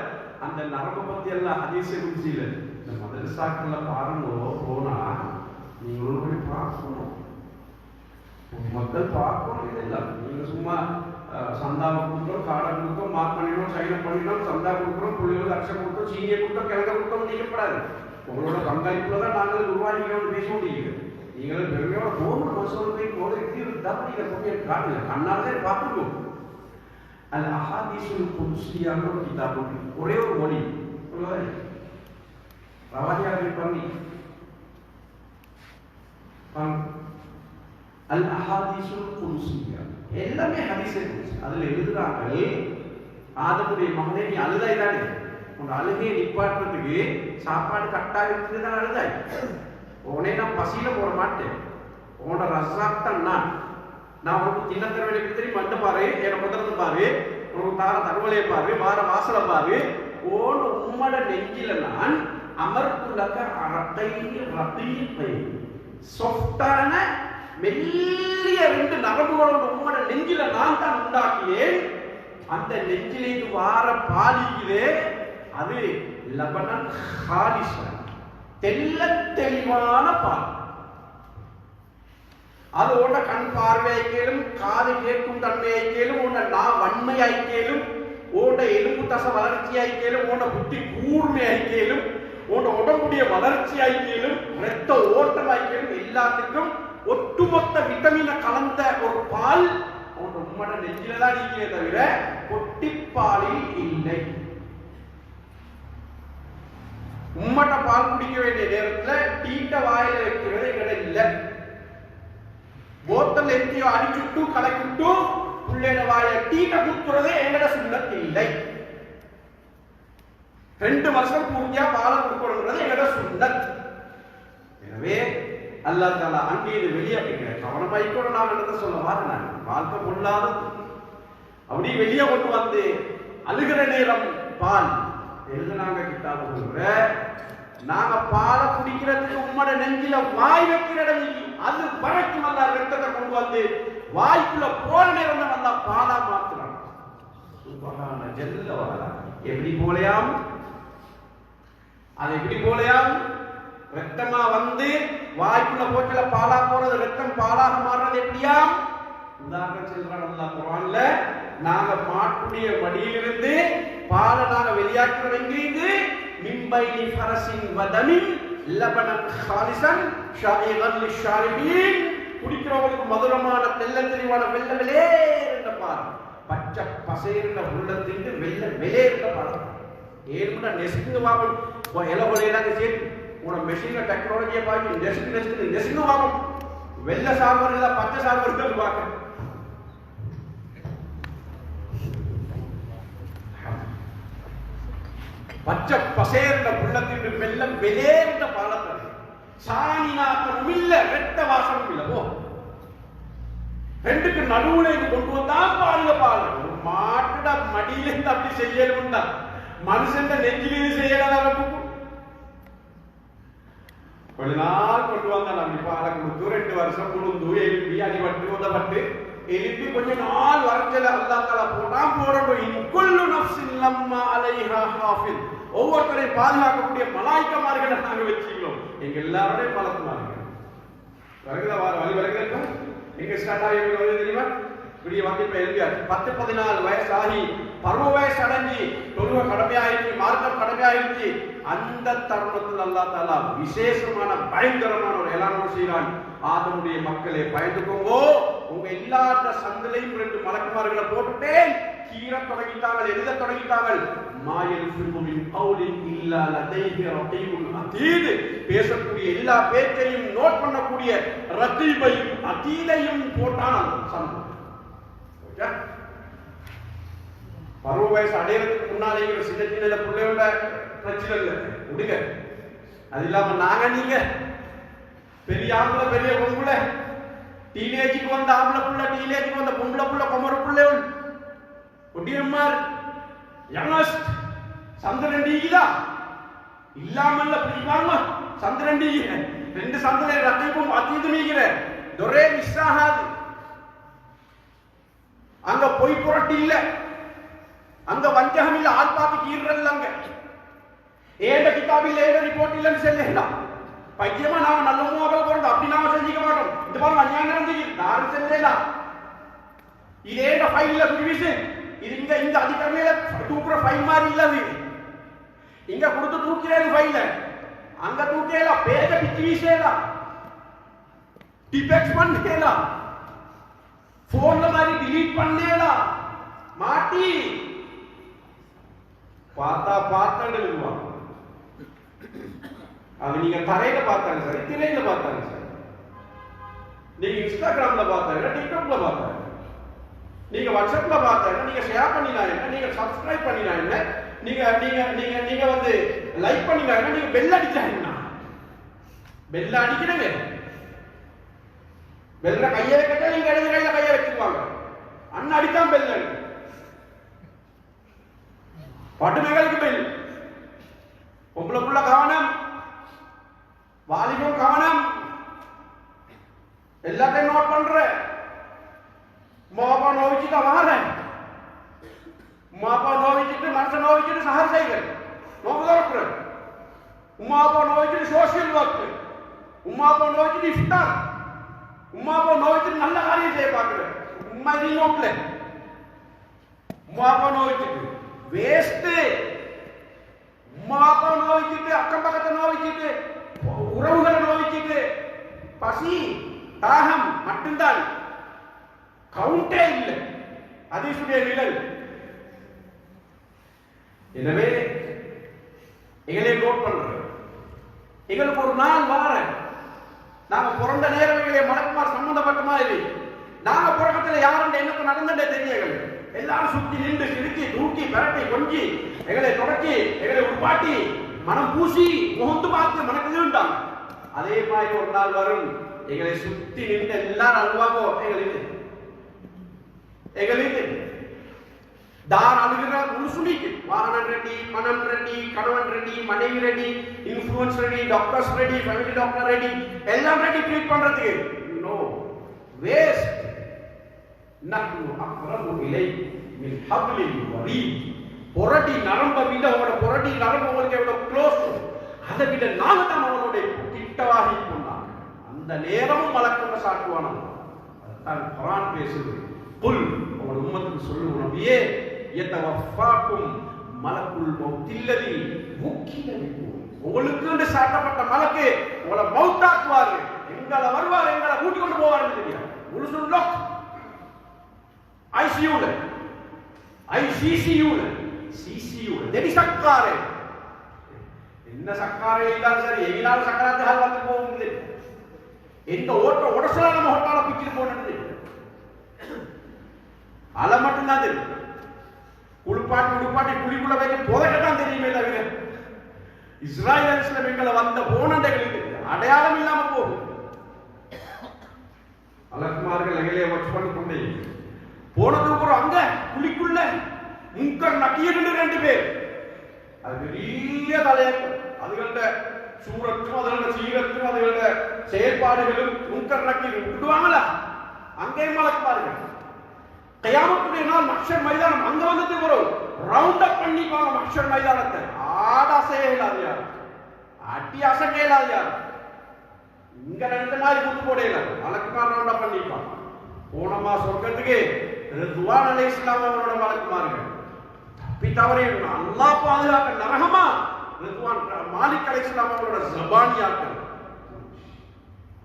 அந்த நரம்பு பத்தி எல்லாம் ஹதீஸ் குதிசில இந்த மதரசாக்கள்ல பாருங்க போனா நீங்களும் போய் பார்க்கணும், மக்கள் பார்க்கணும். இதெல்லாம் நீங்க சும்மா சந்தாவை கொடுத்தோம், காடை கொடுத்தோம், மார்க் பண்ணினோம், சைனை பண்ணினோம், சந்தா கொடுக்குறோம், புள்ளிகள் அரிசம் கொடுத்தோம், சீனியை கொடுத்தோம், கிழங்க கொடுத்தோம் நீக்கப்படாது. உங்களோட பங்களிப்புல தான் நாங்கள் உருவாக்கிக்கணும்னு பேச முடியுது. நீங்களும் பெருமையோட போகணும் மசோதை போது எப்படி இருந்தா நீங்க போய் காட்டுங்க, கண்ணாலே பார்த்துக்கணும். அல் அஹாதீஸுல் குத்ஸியான ஒரு கிதாப் ஒரே ஒரு மொழி ரவாஜியாக பண்ணி அல் அஹாதீஸுல் குத்ஸியா எல்லாமே ஹதீஸே. அதுல எழுதுறாங்க, ஆதமுடைய மகனே நீ அழுதாய் தானே, உன் அழுகையை நிப்பாட்டுறதுக்கு சாப்பாடு கட்டாயத்துக்கு தான் அழுதாய். உடனே நான் பசியில போட மாட்டேன், உன்னோட ரசாக் தான் நான் உனக்கு சின்ன திறமையை தெரியும் வந்து பாரு, என்னை முதல்ல பாரு, உனக்கு தார தகவலையை பாரு, வார வாசலை பாரு, ஓன் உம்மட நெஞ்சில நான் அமர்த்துலக்க அரட்டை ரத்தீப்பை சொஃப்டான மெல்லிய ரெண்டு நரம்புகளோட உம்மட நெஞ்சில நான் தான் உண்டாக்கியேன். அந்த நெஞ்சிலிருந்து வார பாலிக்குதே அது லபனன் ஹாலிசன் தெல்ல தெளிவான பால். அது உன்ன கண் பார்வையாய்க்கேலும், காது கேட்கும் தன்மையாய்க்கேலும், உன்ன நான் வன்மையாய்க்கேலும், உன்ன எலும்பு தச வளர்ச்சியாய்க்கேலும், உன்ன புத்தி கூர்மையாய்க்கேலும், உன்ன உடம்புடைய வளர்ச்சியாய்க்கேலும், இரத்த ஓட்டமாய்க்கேலும் எல்லாத்துக்கும் ஒட்டுமொத்த விட்டமினை கலந்த ஒரு பால் உன் உம்மட நெஞ்சில தான் நீங்களே தவிர பொட்டிப்பாலில் இல்லை. உம்மட்ட பால் குடிக்க வேண்டிய நேரத்துல டீட்ட வாயில வைக்கிறது எங்கட இல்ல. போத்தல் எத்தியோ அடிச்சுட்டு கலக்கிட்டு புள்ளேன வாய டீட்ட குத்துறதே எங்கட சுண்ணத் இல்லை. 2 வருஷம் பூர்த்தியா பாலை குடிக்கணும்ன்றது எங்கட சுண்ணத். எனவே அல்லாஹ் தஆலா அங்கே இது வெளியே அப்படிங்கிற கவனமாய்க்கோட நான் என்ன சொல்ல மாட்டேன், வாழ்க்கை கொள்ளாத அப்படி வெளியே கொண்டு வந்து அழுகிற நேரம் பால் எழுதுனாங்க கிட்டாபுல, நாங்க பாலை குடிக்கிறதுக்கு உம்மட நெஞ்சில வாய் வைக்கிற இடம் அது வரைக்கும் அல்ல ரத்தத்தை கொண்டு வந்து வாய்க்குள்ள போற நேரம் தான் அல்ல பாலா மாத்துறான். சுப்ஹான ஜல்ல வஅலா. எப்படி போலையாம், அது எப்படி போலையாம், ரத்தமா வந்து வாய்க்குள்ள போச்சல பாலா போறது, ரத்தம் பாலாக மாறுறது எப்படியாம்? உதாரணம் சொல்றான் அல்லாஹ் குர்ஆன்ல, நாங்க மாட்டுடைய மடியிலிருந்து பாலை நாங்க வெளியாக்குறோம். எங்கிருந்து? மிம்பைனி ஃபரசின் வதமின் லபனன் ஹாலிசன் ஷாயிகன் லிஷாரிபீன். குடிக்கிறவங்களுக்கு மதுரமான தெல்ல தெளிவான வெள்ள வெளேர்ந்த பால், பச்சை பசேர்ந்த உள்ளத்தின் வெள்ள வெளேர்ந்த பால். ஏன்னா நெசுக்கு வாபம் எலவலையிலாங்க சேர்த்து உன மெஷின்ல டெக்னாலஜியை பார்த்து நெசுக்கு வாபம் வெள்ள சாம்பார் இல்ல பச்சை சாம்பார் பார்க்க பச்சை பசேர்ந்த உள்ளத்தின் வெள்ளம் வெளியேற்ற பாலத்தை சாணி நாத்தமும் இல்ல, வெட்ட வாசமும் இல்ல. ஓ ரெண்டுக்கு நடுவுல இது கொண்டு வந்தா பாருங்க பாருங்க. ஒரு மாட்டுட மடியில இருந்து அப்படி செய்யணும்னா மனுஷன் நெஞ்சிலிருந்து செய்யலாம். கொஞ்ச நாள் கொண்டு வந்தான் அப்படி பாலை கொடுத்து 2 வருஷம் குழுந்து எலும்பி அடிபட்டு உதப்பட்டு எழுப்பி கொஞ்ச நாள் வரச்சல அல்லாஹ் தஆலா போடணும். இன்குல்லு நஃப்ஸின் லம்மா அலைஹா ஹாஃபிஸ். ஒவ்வொருத்தரையும் பாதுகாக்கக்கூடிய மலாய்க்கமார்களை நாங்க வச்சுக்கிறோம். எங்க எல்லாரோட பலக்குமார்கள் வருகிறத வழி வருகிறப்ப எங்க ஸ்டார்ட் ஆகி வருது தெரியுமா? இப்படி வந்து இப்ப எழுதியார் 10-14 வயசு ஆகி பருவ வயசு அடைஞ்சி தொழுவ கடமையாயிருச்சு, மார்க்கம் கடமையாயிருச்சு. அந்த தருணத்தில் அல்லாஹ் தஆலா விசேஷமான பயங்கரமான ஒரு எலானம் செய்கிறான். ஆதமுடைய மக்களே பயந்துக்கோங்கோ, உங்க எல்லாத்த சந்திலையும் 2 மலக்குமார்களை போட்டுட்டேன். கீர தொடங்கிட்டாங்க, எழுத தொடங்கிட்டாங்க. மாயல் ஃபில்மின் கௌலின் இல்லா லதைஹி ரகீபுன் அதீத். பேசக்கூடிய எல்லா பேச்சையும் நோட் பண்ணக்கூடிய ரகீபையும் அதீதையும் போட்டான் சந்தம். பருவ வயசு அடையிறதுக்கு முன்னாலே சின்ன சின்ன பிள்ளையோட பிரச்சனை இல்லை, விடுங்க. அது இல்லாம நாங்க நீங்க பெரிய ஆம்பளை பெரிய பொம்பளை, டீனேஜுக்கு வந்த ஆம்பளை புள்ள, டீனேஜுக்கு வந்த பொம்பளை புள்ள, குமர பிள்ளைகள், ஒட்டியம்மார், யங்கஸ்ட் சந்திரன் டீக்குதா இல்லாமல்ல பிடிப்பாங்க. சந்திரன் டீ ரெண்டு சந்தனை ரத்தீபும் அத்தீதுமீகிற தொரே மிஸ் ஆகாது. அங்க பொய் புரட்டி இல்ல, அங்க வஞ்சகம் இல்ல, ஆள் பார்த்து கீறல். அங்க ஏண்ட கிதாப் இல்ல, ஏண்ட ரிப்போர்ட் இல்லன்னு சொல்லலாம். பைத்தியமா நாம நல்ல மூவர்கள் போறோம், அப்படி நாம செஞ்சுக்க மாட்டோம். இந்த பாருங்க அநியாயம் நடந்துச்சு, யாரும் செஞ்சலாம். இது ஏண்ட ஃபைல்ல ரிவிஷு, இது இங்க இந்த அதிகாரியில தூக்குற ஃபைல் மாதிரி இல்ல. அது இங்க கொடுத்து தூக்கிறேன் ஃபைல, அங்க தூக்கல பேஜ பிச்சு வீசலாம், டிபெக்ஸ் பண்ணலாம், போன்ல மாதிரி டிலீட் பண்ணலாம், மாட்டி பார்த்தா எழுதுவாங்க. அது நீங்க தரையில பார்த்தாங்க சரி, திரையில பார்த்தாங்க சரி, நீங்க இன்ஸ்டாகிராம்ல பார்த்தாங்க, டிக்டாக்ல பார்த்தாங்க, நீங்க வாட்ஸ்அப்ல பார்த்தாங்க, நீங்க ஷேர் பண்ணினா என்ன, நீங்க சப்ஸ்கிரைப் பண்ணினா என்ன, நீங்க நீங்க நீங்க நீங்க வந்து லைக் பண்ணினா என்ன, நீங்க பெல் அடிச்சா என்ன. பெல் அடிக்கிறீங்க, பெல்ல கையை வைக்கட்டா நீங்க இடது கையில கையை வச்சுக்குவாங்க, அண்ணன் அடித்தான் பெல் அடி. பட்டுமைகளுக்கு பெல், பொம்பளை புள்ள கவனம், வாலிபம் கவனம், எல்லாத்தையும் நோட் பண்ற. மாப்பா நோவிச்சுட்டா வார, மாப்பா நோவிச்சுட்டு மனசை நோவிச்சுட்டு சஹர் செய்கிற நோக்கு தரப்புற, உமாப்பா நோவிச்சுட்டு சோசியல் ஒர்க், உமாப்பா நோவிச்சுட்டு இஃப்தார், உமாப்பா நோவிச்சுட்டு நல்ல காரியம் செய்ய பார்க்கிற. உமா நீ நோக்கல, உமாப்பா நோவிச்சுட்டு வேஸ்ட், உமாப்பா நோவிச்சுட்டு அக்கம் பக்கத்தை நோவிச்சுட்டு உறவுகளை நோவிச்சுட்டு பசி தாகம் மட்டும்தான், கவுண்டே இல்லை. அதீசுடைய நிழல். எனவே எங்களை நோட் பண்றோம். எங்களுக்கு ஒரு நாள் வார, நாங்க பிறந்த நேரம் எங்களை மலக்குமார் சம்பந்தப்பட்ட மாதிரி, நாங்க பிறக்கத்துல யாருடைய எண்ணத்தை நடந்தே தெரியல. எல்லாரும் சுத்தி நின்று சிரிக்கி தூக்கி பரட்டி கொஞ்சி எங்களை தொடக்கி எங்களை உட்பாட்டி மனம் பூசி முகந்து பார்த்து மனக்குதுண்டாங்க. அதே மாதிரி ஒரு நாள் வரும், எங்களை சுத்தி நின்று எல்லாரும் அழுவாங்கோ. எங்களுக்கு தார் அழுகிற முழுசுமிக்கு வாகனம் ரெடி, மனம் ரெடி, கணவன் ரெடி, மனைவி ready, influence ready, doctors ready, family doctor ready, எல்லாம் ரெடி ட்ரீட் பண்றதுக்கு. No waste. நஹ்னு அக்ரபு இலைஹி மின் ஹப்லில் வரீத். பொரடி நரம்ப விட உங்களோட பொரடி நரம்பு உங்களுக்கு எவ்வளவு க்ளோஸ், அதை விட நாங்க தான் அவனோட கிட்டவாகி கொண்டாங்க. அந்த நேரமும் மலக்குள்ள சாட்டுவான. அதுதான் குர்ஆன் பேசுது. குல் உங்கள் உம்மத்துக்கு சொல்லு நபியே, யதவஃபாக்கும் மலக்குல் மௌத்தில்லதி வக்கில பிக்கும். உங்களுக்கு சாட்டப்பட்ட மலக்கு உங்களை மௌத்தாக்குவாரு, எங்களை வருவார், எங்களை கூட்டி கொண்டு போவாருன்னு தெரியாது. முழுசு லோக் ஐசியூல, ஐசிசியூல, சிசியூல தெரி சக்காரே. என்ன சக்காரே இருந்தாலும் சரி, எங்களால சக்கராத்து ஹால் வந்து போகுது. எந்த ஓட்ட உடசலா நம்ம ஹோட்டால பிச்சுட்டு போனது அல மட்டும்தான் தெரியும். குளிப்பாட்டி உடுப்பாட்டி குழிக்குள்ள வைக்க புதைக்கத்தான் தெரியுமே தவிர இஸ்ராயல் எங்களை வந்த போனண்டைகளுக்கு அடையாளம் இல்லாம போகும். அலக்குமார்கள் எங்களே வாட்ச் பண்ணி கொண்டே போனதுக்கு அப்புறம் அங்க குழிக்குள்ள முங்கர் நக்கியிருந்து 2 பேர். அது பெரிய தலையங்கம். அதுகளோட சூரத்தும் அதுகளோட சீரத்தும் அதுகளோட செயல்பாடுகளும் முங்கர் நக்கி விட்டுடுவாங்களா, அங்கே மலக்குமார்கள் கயாமத்துடைய நாள் மஹ்ஷர் மைதானம் அங்க வந்ததுக்கு பிறகு ரவுண்ட் அப் பண்ணிப்பாங்க. மஹ்ஷர் மைதானத்தை ஆட அசையலாது யார், அடி அசையலாது யார், இங்க ரெண்டு மாதிரி குத்து போடையில மலக்குமார் ரவுண்ட் அப் பண்ணிப்பாங்க. போனமா சொர்க்கத்துக்கு ரிதுவான் அலைஹிஸ்ஸலாம் அவரோட மலக்குமார்கள் தப்பி தவறி அல்லாஹ் பாதுகாக்க நரகமா ரிதுவான் மாலிக் அலைஹிஸ்ஸலாம் அவரோட ஜபானியாக்கள்.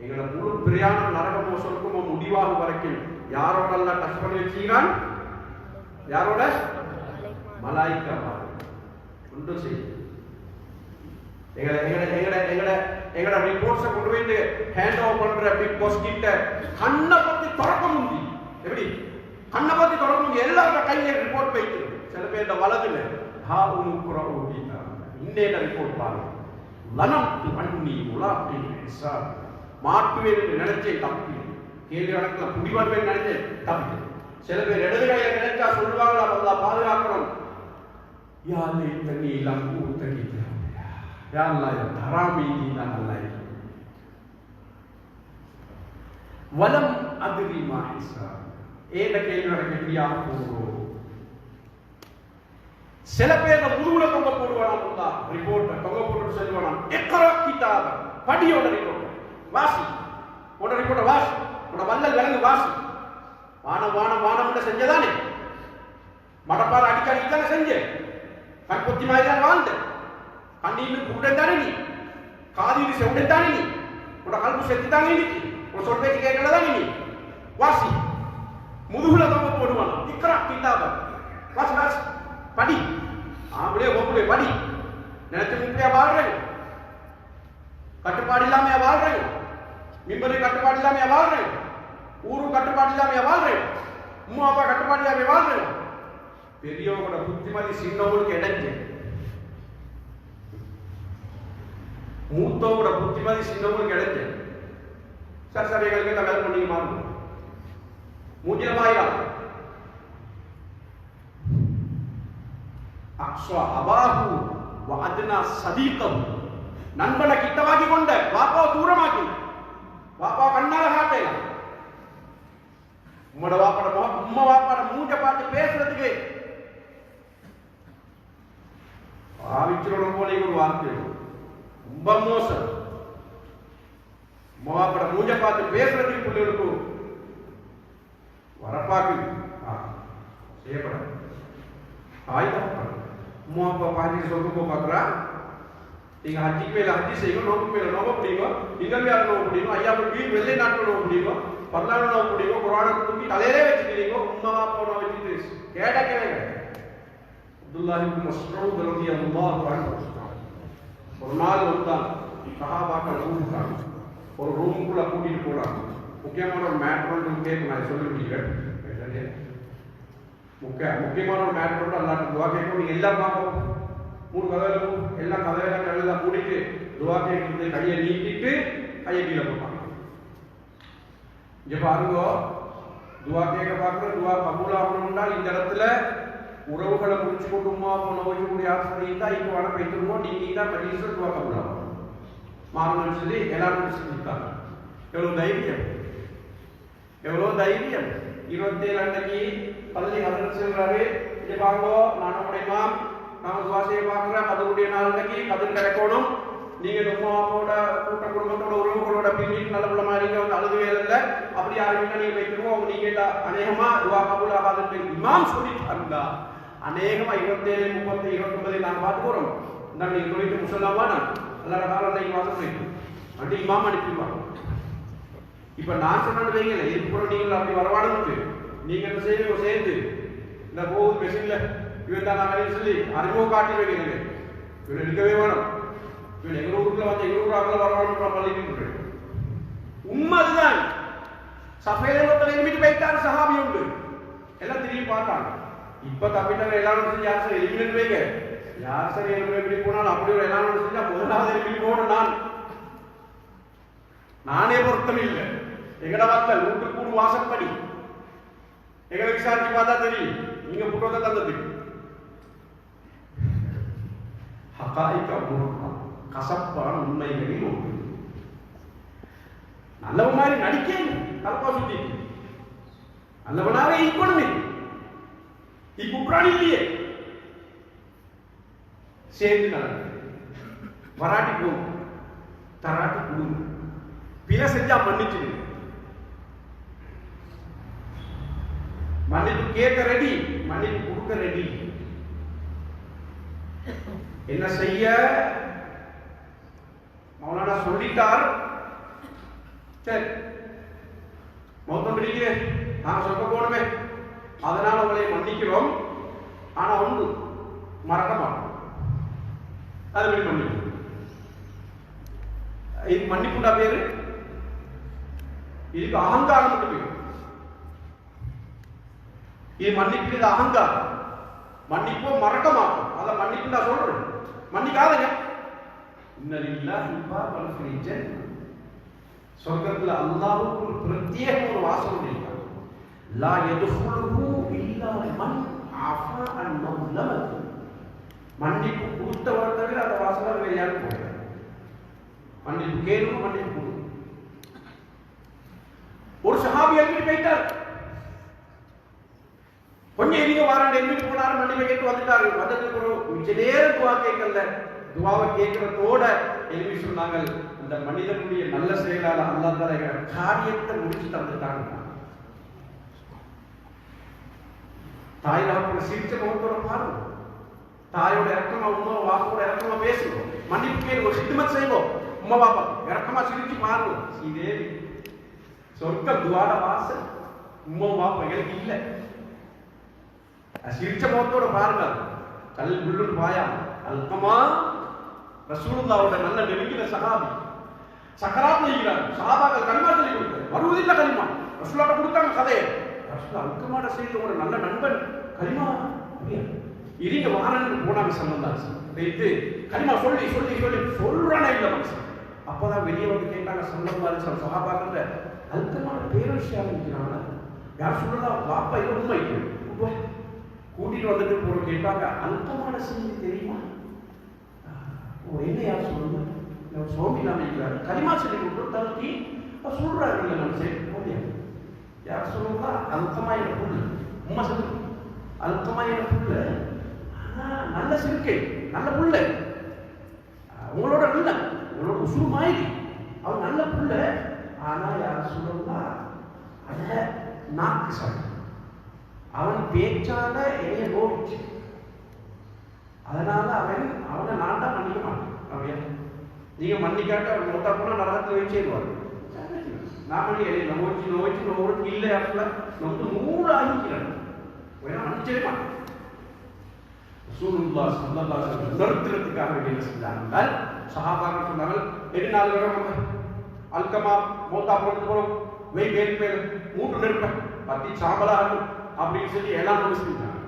எங்களோட முழு பிரயாணம் நரகமோ சொர்க்கமோ முடிவாகும் வரைக்கும் யாரோட எல்லாம் டச் பண்ணி வச்சீங்க, யாரோட மலாயிக்கா ஒன்று செய்யும். எங்கட ரிப்போர்ட்ஸை கொண்டு போயிட்டு ஹேண்ட் ஓவர் பண்ற பிக் பாஸ் கிட்ட கண்ணை பத்தி தொடக்க முந்தி எப்படி கண்ணை பத்தி தொடக்க முந்தி எல்லாரோட கையில ரிப்போர்ட் போயிட்டு சில பேர் வலதுல இந்த ரிப்போர்ட் பாருங்க. லனம்து அன்னி உலாக்கின் ஹிசாப். மாட்டுவேன் என்று நினைச்சேன் தப்பி, கேள்வி கணக்கில் புடிவாடுவேன் நினைச்சேன் தப்பி. சில பேர் இடது கையில நினைச்சா சொல்லுவாங்களா, அல்லாஹ் பாதுகாக்கணும். யா லைத்தனி லம் ஊத்தனி யா அல்லாஹ் தராமி நான் அல்லாஹ் வலம் அதிரி மா ஹிசாப். ஏண்ட கேள்வி எனக்கு எப்படியாக போகும்? சில பேர் முதுகுல தொங்க போடுவானா ரிப்போர்ட் தொங்க போட்டு சொல்லுவானா எக்கரா கிதாப படியோட ரிப்போர்ட் வாசி உட ரிப்போர்ட் வாசி உட வல்லல் விலங்கு வாசி வானம் வானம் வானம் செஞ்சதானே மடப்பாறை அடிக்கடி தானே செஞ்ச கண் பொத்தி மாதிரி தான் வாழ்ந்த கண்ணீர் கூட்டம் தானே நீ காதில் செவுடன் தானே நீ உட கல்பு செத்து தானே நீ உட சொல் பேச்சு கேட்கலதானே நீ வாசி முதுகுல தொங்க போடுவானா எக்கரா கிதாப வாசி வாசி படி ஆம்பளே ஓம்பளே படி நினைச்ச முப்பையா வாழ்றேன் கட்டுப்பாடு இல்லாமையா வாழ்றேன் மிம்பரு கட்டுப்பாடு இல்லாமையா வாழ்றேன் ஊரு கட்டுப்பாடு இல்லாமையா வாழ்றேன் அம்மா அப்பா கட்டுப்பாடு இல்லாமையா வாழ்றேன் பெரியவங்களோட புத்திமதி சின்னவங்களுக்கு இடைஞ்சு மூத்தவங்களோட புத்திமதி சின்னவங்களுக்கு இடைஞ்சு சார் சார் எங்களுக்கு என்ன வேலை பண்ணீங்க மாறும் மூஜிலமாயிரம் அக்ஸா அபாஹு வஅத்னா சதீகம் நண்பனை கிட்டவாக்கி கொண்ட வாப்பாவை தூரமாக்கி வாப்பா கண்ணால காட்டல உம்மட வாப்பாட உம்மா வாப்பாட மூஞ்ச பார்த்து பேசுறதுக்கு ஆவிச்சிரோட போல ஒரு வார்த்தை ரொம்ப மோசம். உம்மா வாப்பாட மூஞ்ச பார்த்து பேசுறதுக்கு பிள்ளைகளுக்கு வரப்பாக்கு செய்யப்பட ஆயுதம் அம்மா அப்பா பாட்டி சொல்லுங்க பாக்குறா நீங்க ஹஜ்ஜிக்கு மேல ஹஜ்ஜி செய்யும் நோக்கு மேல நோக்க முடியும் இங்கல்வியார் நோக்க முடியும் ஐயா வீடு வெள்ளை நாட்டில் நோக்க முடியும் பல்லாண்டு நோக்க முடியும் குரானை தூக்கி தலையிலே வச்சுக்கிறீங்க உம்மா அப்பா வச்சுட்டு கேட்டக்கவே அப்துல்லாஹ் இப்னு மஸ்ஊத் ரலியல்லாஹு அன்ஹு ஒரு நாள் வந்தான் சஹாபாக்கள் கூப்பிட்டாங்க ஒரு ரூமுக்குள்ள கூட்டிட்டு போறாங்க முக்கியமான ஒரு மேட்டர் கேட்க நான் சொல்லி முடிக்கிறேன் முக்கியமான ஒரு மேட்டர் அல்லாஹ் துஆ கேட்கும் நீங்க எல்லாம் பார்ப்போம் மூணு கதவுல எல்லாம் கதவையெல்லாம் கதவெல்லாம் மூடிட்டு துஆ கேட்கறது கையை நீட்டிட்டு கையை கீழே போட்டாங்க. இங்க பாருங்க துஆ கேட்க பார்க்குற துஆ கபூலாகணும்னா இந்த இடத்துல உறவுகளை முடிச்சு கொண்டுமா நோய்க்கூடிய ஆசிரியர் இருந்தா இப்போ வர போய்த்துருவோம் நீங்க தான் மஜ்லிஸ்ல துஆ கபூலாகும் மாறணும்னு சொல்லி எல்லாரும் செஞ்சுட்டாங்க. எவ்வளவு தைரியம் எவ்வளவு தைரியம். 27 அன்னைக்கு பள்ளி ஹதரத் சொல்றாரு இங்க பாருங்க நான் நம்முடைய இமாம் நாம துஆசையை பார்க்குறேன் கதருடைய நாள் அன்னைக்கு கதர் கிடைக்கணும் நீங்க உம்மாவோட கூட்ட குடும்பத்தோட உறவுகளோட பின்னிட்டு நல்ல உள்ள மாதிரி வந்து அழுகவே இல்லை அப்படி யாரும் நீங்க வைக்கணும் நீங்க அநேகமா துஆ கபூல் ஆகாதுன்னு இமாம் சொல்லிட்டாங்க. அநேகமா 27 30 29 நாங்க பார்த்து போறோம் இந்த நீங்க சொல்லிட்டு முசல்லாமா அல்லாஹ் தாலா அன்னைக்கு வாசம் பண்ணிட்டு அப்படி இமாம் அனுப்பிடுவாங்க. இப்ப நான் சொன்னது வைங்கல இதுக்கு நீங்க அப்படி வரவானுக்கு நீங்க என்ன செய்வீங்க சேர்ந்து இந்த போகுது மெஷின்ல இவன் தான் நான் சொல்லி அறிமுகம் காட்டி வைக்கிறீங்க இவன் இருக்கவே வேணும் இவன் எங்க ஊருக்குள்ள வந்து எங்க ஊர் ஆகல வரவானுன்ற பள்ளிக்கு உண்மை அதுதான். சஃபேல ஒருத்தர் எலிமிட்டு போயிட்டாரு சஹாபி உண்டு எல்லாம் திரும்பி பார்த்தாங்க. இப்ப தப்பிட்டாங்க எல்லாரும் செஞ்சு யார் சார் எலிமினேட் வைங்க யார் சார் எலிமினேட் போனாலும் அப்படி ஒரு எல்லாரும் செஞ்சா முதலாவது எலிமினேட் போகணும் நானே பொருத்தம் இல்லை எங்கட மக்கள் வீட்டு கூடு வாசப்படி எங்களை விசாரிச்சு பார்த்தா தெரியும் நீங்க புரோத தந்தது கசப்பான உண்மைகளில் ஒன்று. நல்லவன் மாதிரி நடிக்க கலப்பா சுத்தி நல்லவனாவே இருக்கணுமே இக்குப்ராணி இல்லையே சேர்ந்து நடந்து வராட்டி போகும் தராட்டி கொடுங்க பிற செஞ்சா மன்னிச்சு மன்னிப்பு கேட்க ரெடி மன்னிப்பு கொடுக்க ரெடி. என்ன செய்ய மௌலானா சொல்லிட்டார் சரி மௌத்தம் பிடிக்க நான் சொல்ல போனமே அதனால உங்களை மன்னிக்கிறோம் ஆனா ஒன்று மறக்க மாட்டோம் அது மன்னிப்பு இது மன்னிப்புடா பேரு இதுக்கு அகங்காரம் மட்டும் பேரு இது மன்னிப்பு இது அகங்காரம் மன்னிப்போ மறக்க மாட்டோம் அத மன்னிப்பு நான் சொல்றேன் மன்னிக்காதங்க சொர்க்கத்துல அல்லாஹ்வுக்கு ஒரு பிரத்யேக ஒரு வாசம் இருக்கு லா யதுஹுலுஹு இல்லா மன் ஆஃபா அன் மظلمத் மன்னிப்பு கொடுத்தவர் தவிர அந்த வாசல்ல வேற யாரும் போக மன்னிப்பு கேளும் மன்னிப்பு கொடு போயிட்டார். கொஞ்சம் எரிங்க வாராண்ட எங்கிட்டு போனாரு, மன்னிப்பை கேட்டு வந்துட்டாரு. வந்ததுக்கு ஒரு கொஞ்ச நேரம் துவா கேட்கல, துவாவை கேட்கிறதோட எழுதி சொன்னாங்க, அந்த மனிதனுடைய நல்ல செயலால் அல்லாஹ் தஆலா காரியத்தை முடிச்சு தந்துட்டாங்க. தாய் தகப்பனை சிரிச்ச முகத்தோட பாருங்க, தாயோட இறக்கமா உமா வாப்போட இறக்கமா பேசுவோம், மன்னிப்பு கேட்போம், சித்துமத் செய்வோம், உமா பாப்பா இறக்கமா சிரிச்சு பாருங்க. இதே சொர்க்க துவார வாசல் உமா பாப்பா எங்களுக்கு இல்லை. சிரிச்ச முகத்தோட பாருங்க, கல் முள்ளுன்னு பாயா. அல்கமா ரசூலுல்லாஹ்வோட நல்ல நெருங்கின சஹாபி, சக்கராத் செய்கிறார். சஹாபாக்கள் கலிமா சொல்லி கொடுத்தார், வருவதில்லை கலிமா. ரசூலுல்லாஹ் கொடுத்தாங்க கதையை. ரசூலுல்லாஹ் அல்கமாட செய்த ஒரு நல்ல நண்பன் கலிமா இருங்க வாரன்னு போனாங்க. சம்பந்தாச்சு வைத்து கலிமா சொல்லி சொல்லி சொல்லி சொல்றானே இல்லை மனுஷன். அப்பதான் வெளியே வந்து கேட்டாங்க சம்பந்தாச்சு சஹாபாக்கள், அல்கமாட பேரவிஷயம் இருக்கிறாங்க, யார் சொல்லலாம் பாப்பா இது உண்மை கூட்டிட்டு வந்துட்டு போற கேட்டாங்க, அல்கமான செய்தி தெரியுமா? என்ன யார் சொல்லுங்க, சுவாமி நாம இருக்கிறாரு கலிமா சொல்லி கொடுத்து தருத்தி சொல்றாரு. இல்லை நம்ம சரி யார் சொல்லுங்க, அல்கமாயின புல் உண்மை சொல்லு, அல்கமாயின புல்ல நல்ல சிறுக்கை நல்ல புல்ல, உங்களோட நல்ல உங்களோட உசுறு மாதிரி அவன் நல்ல புல்ல. ஆனா யார் சொல்லுங்க, அல்ல நாக்கு சாப்பிட்டு அவன் பேச்சால என்னைய நோக்கிச்சு, அதனால அவனை நான் தான் மன்னிக்க மாட்டேன். நீங்க மன்னிக்காட்ட அவன் மொத்தா போனா நரகத்தில் வச்சேருவாரு. நான் மன்னிக்க நோய்ச்சி நோய்ச்சி நோய்ச்சி இல்லை அப்பல நொந்து 100 ஆகிக்கிறான், மன்னிச்சவே மாட்டேன். ரசூலுல்லாஹ் ஸல்லல்லாஹு அலைஹி வஸல்லம் நிறுத்துறதுக்காக என்ன செஞ்சாங்க, சஹாபாக்கள் சொன்னாங்க, 4 வருடம் அல்கமா மோத்தா போட்டு போறோம், வெய் வேறு பேர் 3 நெருப்ப பத்தி சாம்பலா இருக்கும் அப்படின்னு சொல்லி எல்லாம் செஞ்சாங்க.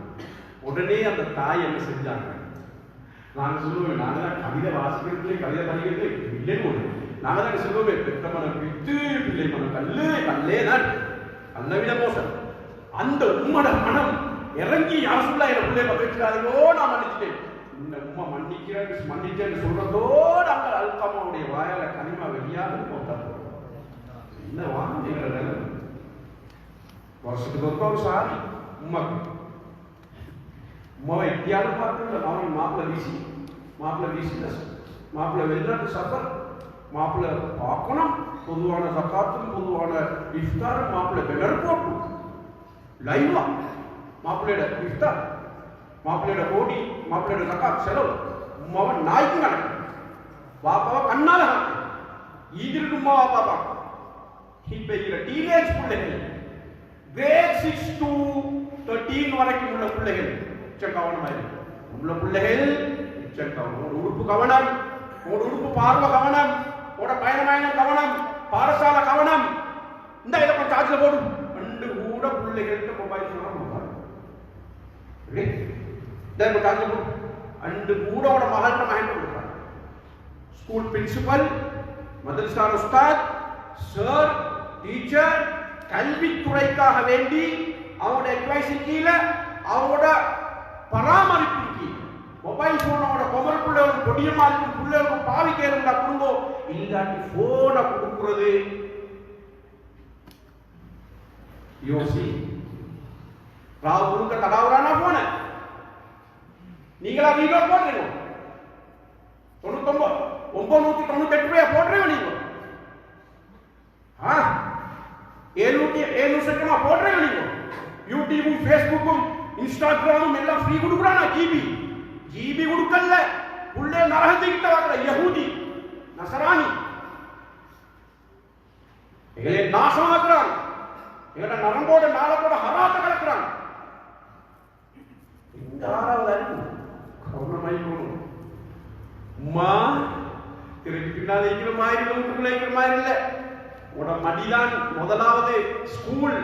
உடனே அந்த தாய் என்ன செஞ்சாங்க, நாங்க சொல்லுவோம், நாங்க தான் கவிதை வாசிக்கிறது கவிதை படிக்கிறது இல்லைன்னு ஒண்ணு, நாங்க தான் சொல்லுவோம், பெத்த மனம் வித்து பிள்ளை மனம் கல்லு கல்லே தான் அந்த விட மோசம். அந்த உம்மட மனம் இறங்கி யார் சொல்ல என் பிள்ளை பகிர்ச்சாதையோ நான் மன்னிச்சுட்டேன், இந்த உம்மா மன்னிச்சேன்னு சொல்றதோடு அங்க அல்கமாவுடைய வாயால கனிமா வெளியாக போட்டா என்ன வாங்க வருஷத்துக்கு ஒரு சாரி உமாக்கு உமாவை எப்படியாவது பார்க்கல. அவன் மாப்பிள்ள வீசி மாப்பிள்ள வெளிநாட்டு சஃபர், மாப்பிள்ள பார்க்கணும், பொதுவான சக்காத்தும் பொதுவான இஃப்தாரும் மாப்பிள்ள பெலர் போட்டு லைவா மாப்பிள்ளையோட இஃப்தார் மாப்பிள்ளையோட ஓடி மாப்பிள்ளையோட சக்காத் செலவு உமாவை நாய்க்கு நடக்கும், பாப்பாவை கண்ணால நடக்கும், ஈதிருக்கு உமாவா பாப்பா. இப்ப இருக்கிற டீனேஜ் பிள்ளைகள் grade 6 to 13 வரைக்கும் உள்ள பிள்ளைகள் கவனமாயிருக்கு. உள்ள பிள்ளைகள் கவனம், ஒரு உறுப்பு கவனம், ஒரு உறுப்பு பார்வை கவனம், ஒரு பயணமான கவனம், பாடசாலை கவனம். இந்த இதை கொஞ்சம் சார்ஜில் போடும் ரெண்டு கூட பிள்ளைகள்கிட்ட மொபைல் போனா சார்ஜில் போடும் ரெண்டு கூட மகள்கிட்ட மகன் கொடுப்பாங்க. ஸ்கூல் பிரின்சிபல், மதரசா உஸ்தாத், சார், டீச்சர் கல்வித்துறைக்காக வேண்டி அவங்களோட அட்வைஸின் கீழே அவங்களோட பராமரிப்பின் கீழ் மொபைல் போனோட பொமர் பிள்ளைகளும் கொடியமா இருக்கும் பிள்ளைகளுக்கும் பாவிக்கிறா குடும்பம் இல்லாட்டி போனை கொடுக்கிறது யோசி ராவ் குடுக்க தடாவுறானா போன நீங்களா வீடியோ போடுறீங்க 998 ரூபாய் போடுறீங்க நீங்க 700 செகண்டா போடுறீங்க நீங்க யூடியூபும் ஃபேஸ்புக்கும் இன்ஸ்டாகிராமும் எல்லாம் ஃப்ரீ கொடுக்குறானா ஜிபி கொடுக்கல உள்ளே நரகத்துக்கிட்ட வர்ற யஹூதி நசரானி எங்களை நாசமாக்குறான் எங்களோட நரம்போட நாளத்தோட ஹராத்த கலக்குறான். இந்த 6வது அறிவு கவனமாய் போகணும். உமா திருப்பி பின்னால் இருக்கிற மாதிரி இல்லை, வீட்டுக்குள்ள இருக்கிற மாதிரி இல்லை. உட மடிதான் முதலாவது ஸ்கூல்,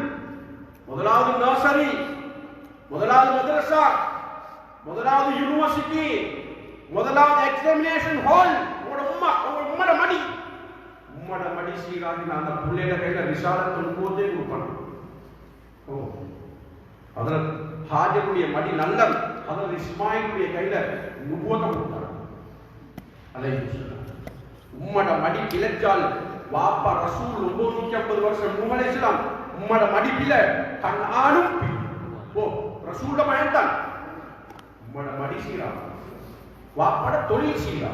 முதலாவது நர்சரி, முதலாவது மதரசா, முதலாவது யூனிவர்சிட்டி, முதலாவது எக்ஸாமினேஷன் ஹால். உம்மட மடி சீராகி நான் அந்த பிள்ளைட கையில ரிசாலத்தின் போதே கொடுப்பான். அதில் ஹாஜருடைய மடி நல்லம், அதில் இஸ்மாயிலுடைய கையில நுபுவத்தை கொடுத்தார். உம்மட மடி கிளச்சால் வாப்பா ரசூல் 950 வருஷம் நூஹ் அலைஹிஸ்ஸலாம் உம்மட மடிப்பில கண்ணானும் ஓ ரசூலுட மயன்தான் உம்மட மடி சீரா வாப்பட தொழில் சீரா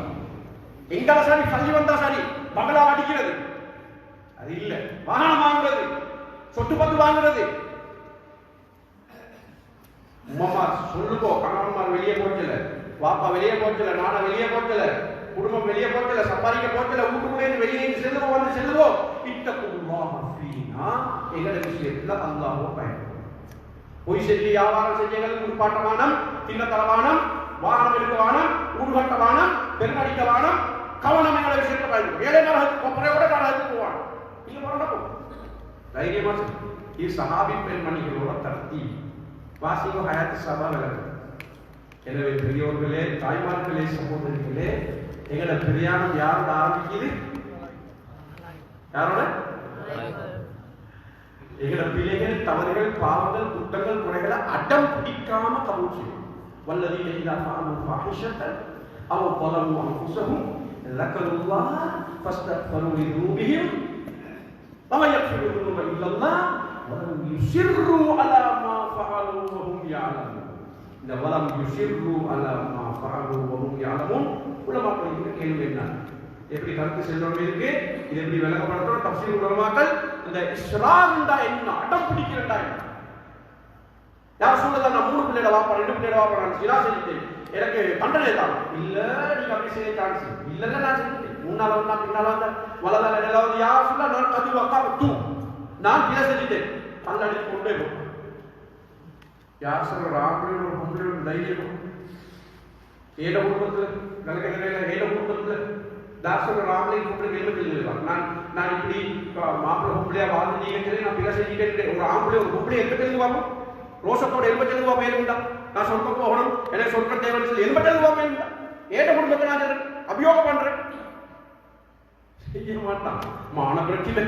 எங்கா சரி சல்லி வந்தா சரி பங்களா அடிக்கிறது அது இல்ல வாகனம் வாங்குறது சொத்து பத்து வாங்குறது உம்மா சொல்லுக்கோ கணவன்மார் வெளியே போச்சல வாப்பா வெளியே போச்சல நானா வெளியே போச்சல குடும்பம் வெளியே போச்சல சம்பாதிக்க போச்சல வீட்டுக்குள்ளே வெளியே செல்லுவோம் வந்து செல்லுவோம் இத்தகுல்லாஹ ஃபீனா எங்கட விஷயத்துல அல்லாஹ்வை பயன்படுத்தும் பொய் சொல்லி வியாபாரம் செஞ்சவங்களுக்கு முற்பாட்டமானம் திண்ணத்தலவானம் வாகனம் எடுக்கவானம் ஊர்கட்டவானம் பெருமடிக்கவானம் கவனம் எங்கட விஷயத்துல பயன்படுத்தும் ஏழை நரகத்துக்கு கொப்பரையோட நரகத்துக்கு போவான் நீங்க போறப்போ தைரியமா இது சஹாபி பெண்மணிகளோட தர்த்தி வாசிகோ ஹயாத் சபா விளக்கு எனவே பெரியோர்களே தாய்மார்களே சகோதரிகளே எங்கட பிரயாணம் யாரோட ஆரம்பிக்குது யாரோட எங்கட பிள்ளைகள் தவறுகள் பாவங்கள் குற்றங்கள் குறைகளை அடம் பிடிக்காம கபூல் செய்யும் வல்லதீன இதா ஃபஅலு ஃபாஹிஷத்தன் அவ் ظلموا انفسهم ذكروا الله فاستغفروا لذنوبهم ومن يغفر الذنوب الا الله ولم يصروا على ما فعلوا وهم يعلمون இந்த வலம் யுசிர்ரு அலா மா ஃபஅலு வஹும் யஅலமூன் உலமாக்கள் இந்த கேள்வி என்ன எப்படி கருத்து செல்றோம் இருக்கு இது எப்படி விளக்கப்படுறோம் தஃசீர் உலமாக்கள் இந்த இஸ்ரார் என்றா என்ன அடம் பிடிக்கிறதா என்ன யார் சொல்றதா நான் 3 பிள்ளைட வாப்பா 2 பிள்ளைட வாப்பா நான் சிரா செஞ்சிட்டேன் எனக்கு தண்டனை தான் இல்ல நீங்க அப்படி செய்ய சான்ஸ் இல்லன்னா நான் செஞ்சிட்டேன் முன்னால வந்தா பின்னால வந்தா வலதால இடலாவது யார் சொல்ல நான் கதி வக்கா தூ நான் சிரா செஞ்சிட்டேன் பல்லடி கொண்டே போ யார் சொல்ற ஆம்பளை ஒரு பொம்பளை ஒரு தைரியம் ஏட குடும்பத்துல கலக்கடையில ஏட குடும்பத்துல தார் சொல்ற ஆம்பளை பொம்பளை கேள்வி கேள்வி நான் இப்படி மாப்பிள்ளை பொம்பளையா வாழ்ந்தீங்கன்னு சொல்லி நான் பிள்ளை செஞ்சுட்டேன் ஒரு ஆம்பளை ஒரு பொம்பளை எங்க தெரிஞ்சு பார்ப்போம் ரோஷத்தோட எலும்ப தெரிஞ்சு பார்ப்போம் ஏழுண்டா நான் சொர்க்கம் போகணும் எனக்கு சொர்க்கம் தேவைன்னு சொல்லி எலும்ப தெரிஞ்சு பார்ப்போம் ஏழுண்டா ஏட குடும்பத்தை நான் சொல்றேன் அபியோகம் பண்றேன் செய்ய மாட்டான் மான பிரச்சனை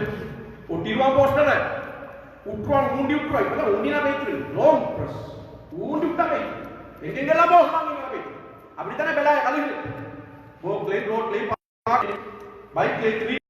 ஒட்டிடுவா போஸ்டரை உட்வான் ஊண்டி உட்வா இப்பதான் ஊண்டினா வைத்து லாங் பிரஸ் ஊண்டி விட்டா வைத்து எங்கெங்கெல்லாம் போகலாம் வைத்து அப்படித்தானே பெலாய கழுகு போக்லே ரோட்லே பைக்லே